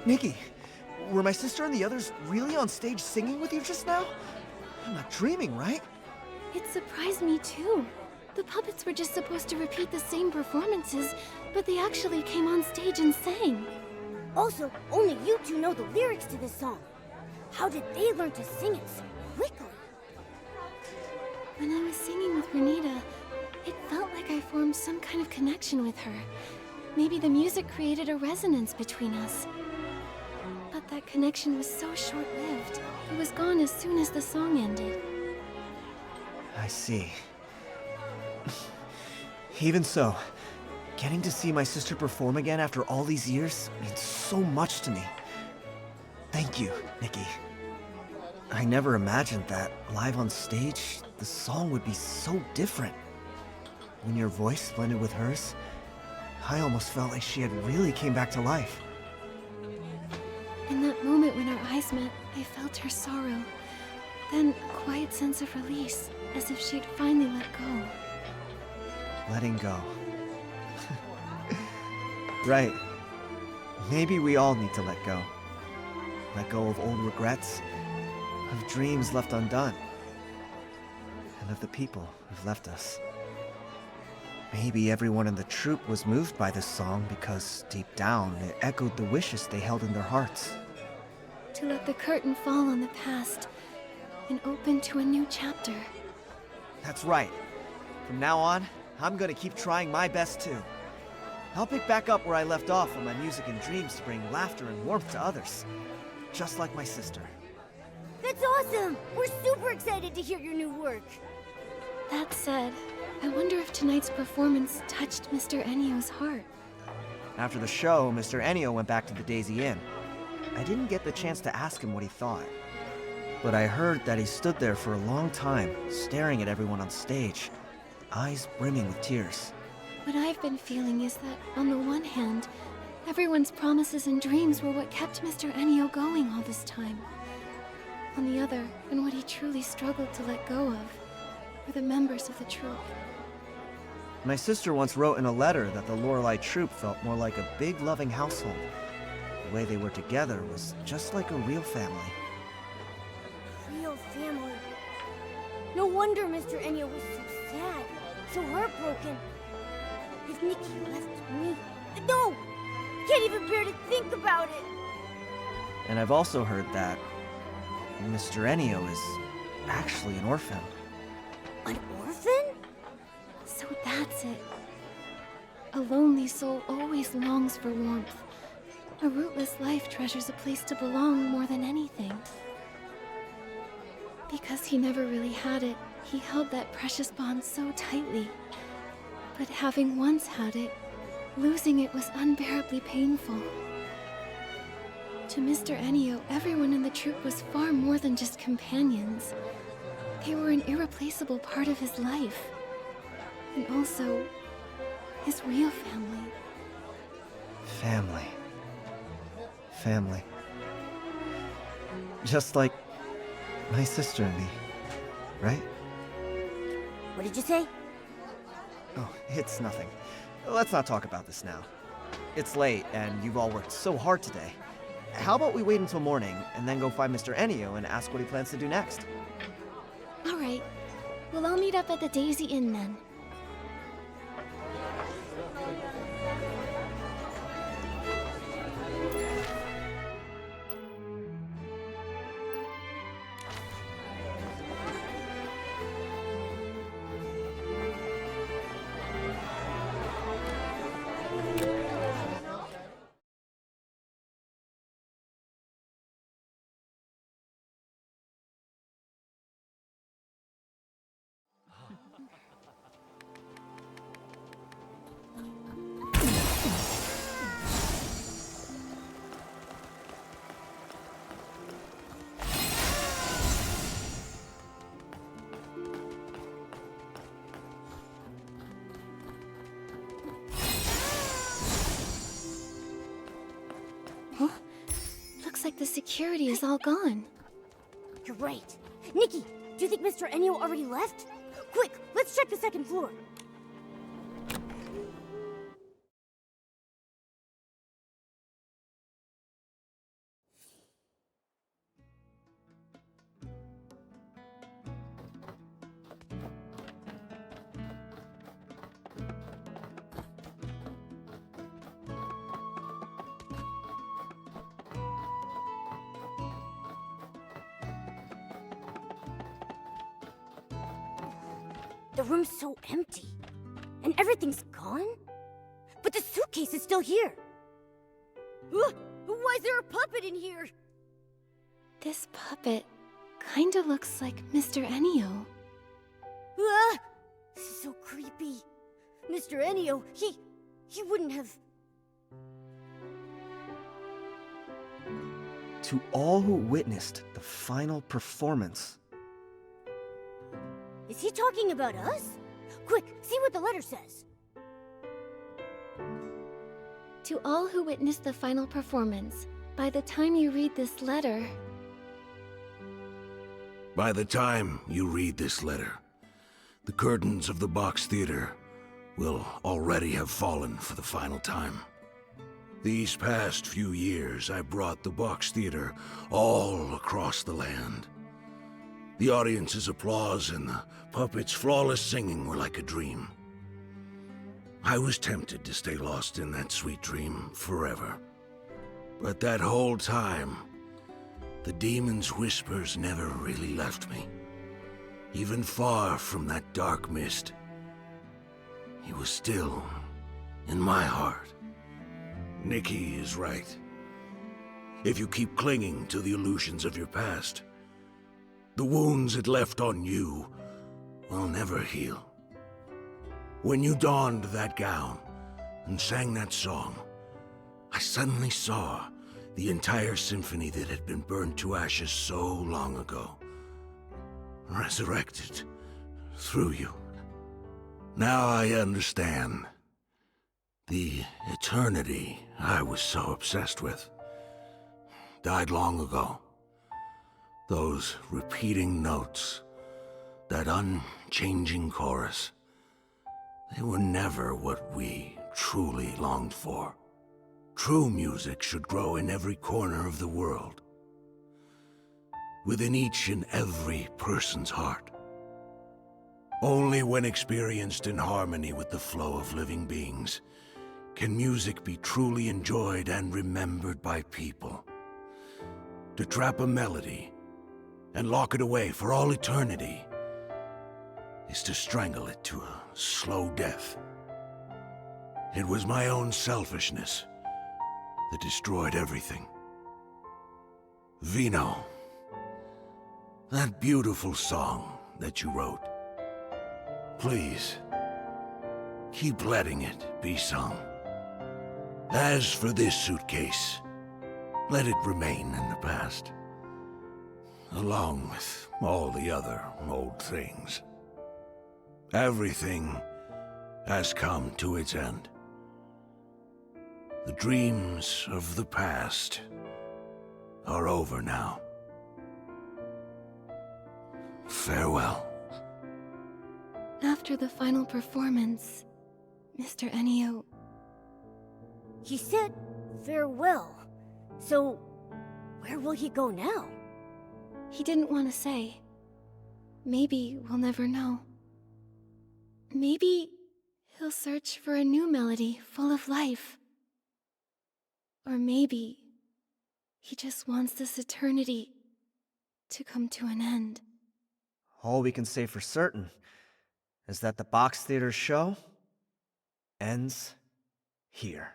S3: Nikki, were my sister and the others really on stage singing with you just now? I'm not dreaming, right?
S2: It surprised me too. The puppets were just supposed to repeat the same performances, but they actually came on stage and sang.
S1: Also, only you two know the lyrics to this song. How did they learn to sing it so quickly?
S2: When I was singing with Renita, it felt like I formed some kind of connection with her. Maybe the music created a resonance between us. But that connection was so short-lived. It was gone as soon as the song ended.
S3: I see. Even so, getting to see my sister perform again after all these years means so much to me. Thank you, Nikki. I never imagined that, live on stage, the song would be so different. When your voice blended with hers, I almost felt like she had really came back to life.
S2: In that moment when our eyes met, I felt her sorrow. Then a quiet sense of release, as if she'd finally let go.
S3: Letting go. Right. Maybe we all need to let go. Let go of old regrets, of dreams left undone, and of the people who've left us. Maybe everyone in the troupe was moved by this song because, deep down, it echoed the wishes they held in their hearts.
S2: To let the curtain fall on the past and open to a new chapter.
S3: That's right. From now on, I'm gonna keep trying my best too. I'll pick back up where I left off when my music and dreams bring laughter and warmth to others. Just like my sister.
S1: That's awesome! We're super excited to hear your new work.
S2: That said, I wonder if tonight's performance touched Mr. Ennio's heart.
S3: After the show, Mr. Ennio went back to the Daisy Inn. I didn't get the chance to ask him what he thought. But I heard that he stood there for a long time, staring at everyone on stage, eyes brimming with tears.
S2: What I've been feeling is that, on the one hand, everyone's promises and dreams were what kept Mr. Ennio going all this time. On the other, and what he truly struggled to let go of, were the members of the troupe.
S3: My sister once wrote in a letter that the Lorelei troupe felt more like a big, loving household. The way they were together was just like a real family.
S1: Real family. No wonder Mr. Ennio was so sad, so heartbroken. If Nikki left me... No! Can't even bear to think about it!
S3: And I've also heard that Mr. Ennio is actually an orphan.
S1: An orphan?
S2: So that's it. A lonely soul always longs for warmth. A rootless life treasures a place to belong more than anything. Because he never really had it, he held that precious bond so tightly. But having once had it, losing it was unbearably painful. To Mr. Ennio, everyone in the troupe was far more than just companions. They were an irreplaceable part of his life. And also, his real family.
S3: Family. Family. Just like my sister and me, right?
S1: What did you say?
S3: Oh, it's nothing. Let's not talk about this now. It's late, and you've all worked so hard today. How about we wait until morning, and then go find Mr. Ennio and ask what he plans to do next?
S2: All right. Well, I'll meet up at the Daisy Inn then. Looks like the security is all gone.
S1: You're right. Nikki, do you think Mr. Ennio already left? Quick, let's check the second floor. The room's so empty. And everything's gone? But the suitcase is still here. Why is there a puppet in here?
S2: This puppet kinda looks like Mr. Ennio.
S1: This is so creepy. Mr. Ennio, he wouldn't have...
S3: To all who witnessed the final performance.
S1: Is he talking about us? Quick, see what the letter says.
S2: To all who witnessed the final performance, by the time you read this letter...
S4: By the time you read this letter, the curtains of the box theater will already have fallen for the final time. These past few years, I brought the box theater all across the land. The audience's applause and the puppets' flawless singing were like a dream. I was tempted to stay lost in that sweet dream forever. But that whole time, the demon's whispers never really left me. Even far from that dark mist, he was still in my heart. Nikki is right. If you keep clinging to the illusions of your past, the wounds it left on you will never heal. When you donned that gown and sang that song, I suddenly saw the entire symphony that had been burned to ashes so long ago, resurrected through you. Now I understand. The eternity I was so obsessed with died long ago. Those repeating notes, that unchanging chorus, they were never what we truly longed for. True music should grow in every corner of the world, within each and every person's heart. Only when experienced in harmony with the flow of living beings can music be truly enjoyed and remembered by people. To trap a melody and lock it away for all eternity is to strangle it to a slow death. It was my own selfishness that destroyed everything. Vino, That beautiful song that you wrote. Please, keep letting it be sung. As for this suitcase, let it remain in the past, along with all the other old things. Everything has come to its end. The dreams of the past are over now. Farewell.
S2: After the final performance, Mr. Ennio...
S1: He said farewell. So, where will he go now?
S2: He didn't want to say. Maybe we'll never know. Maybe he'll search for a new melody full of life. Or maybe he just wants this eternity to come to an end.
S3: All we can say for certain is that the Box Theater show ends here.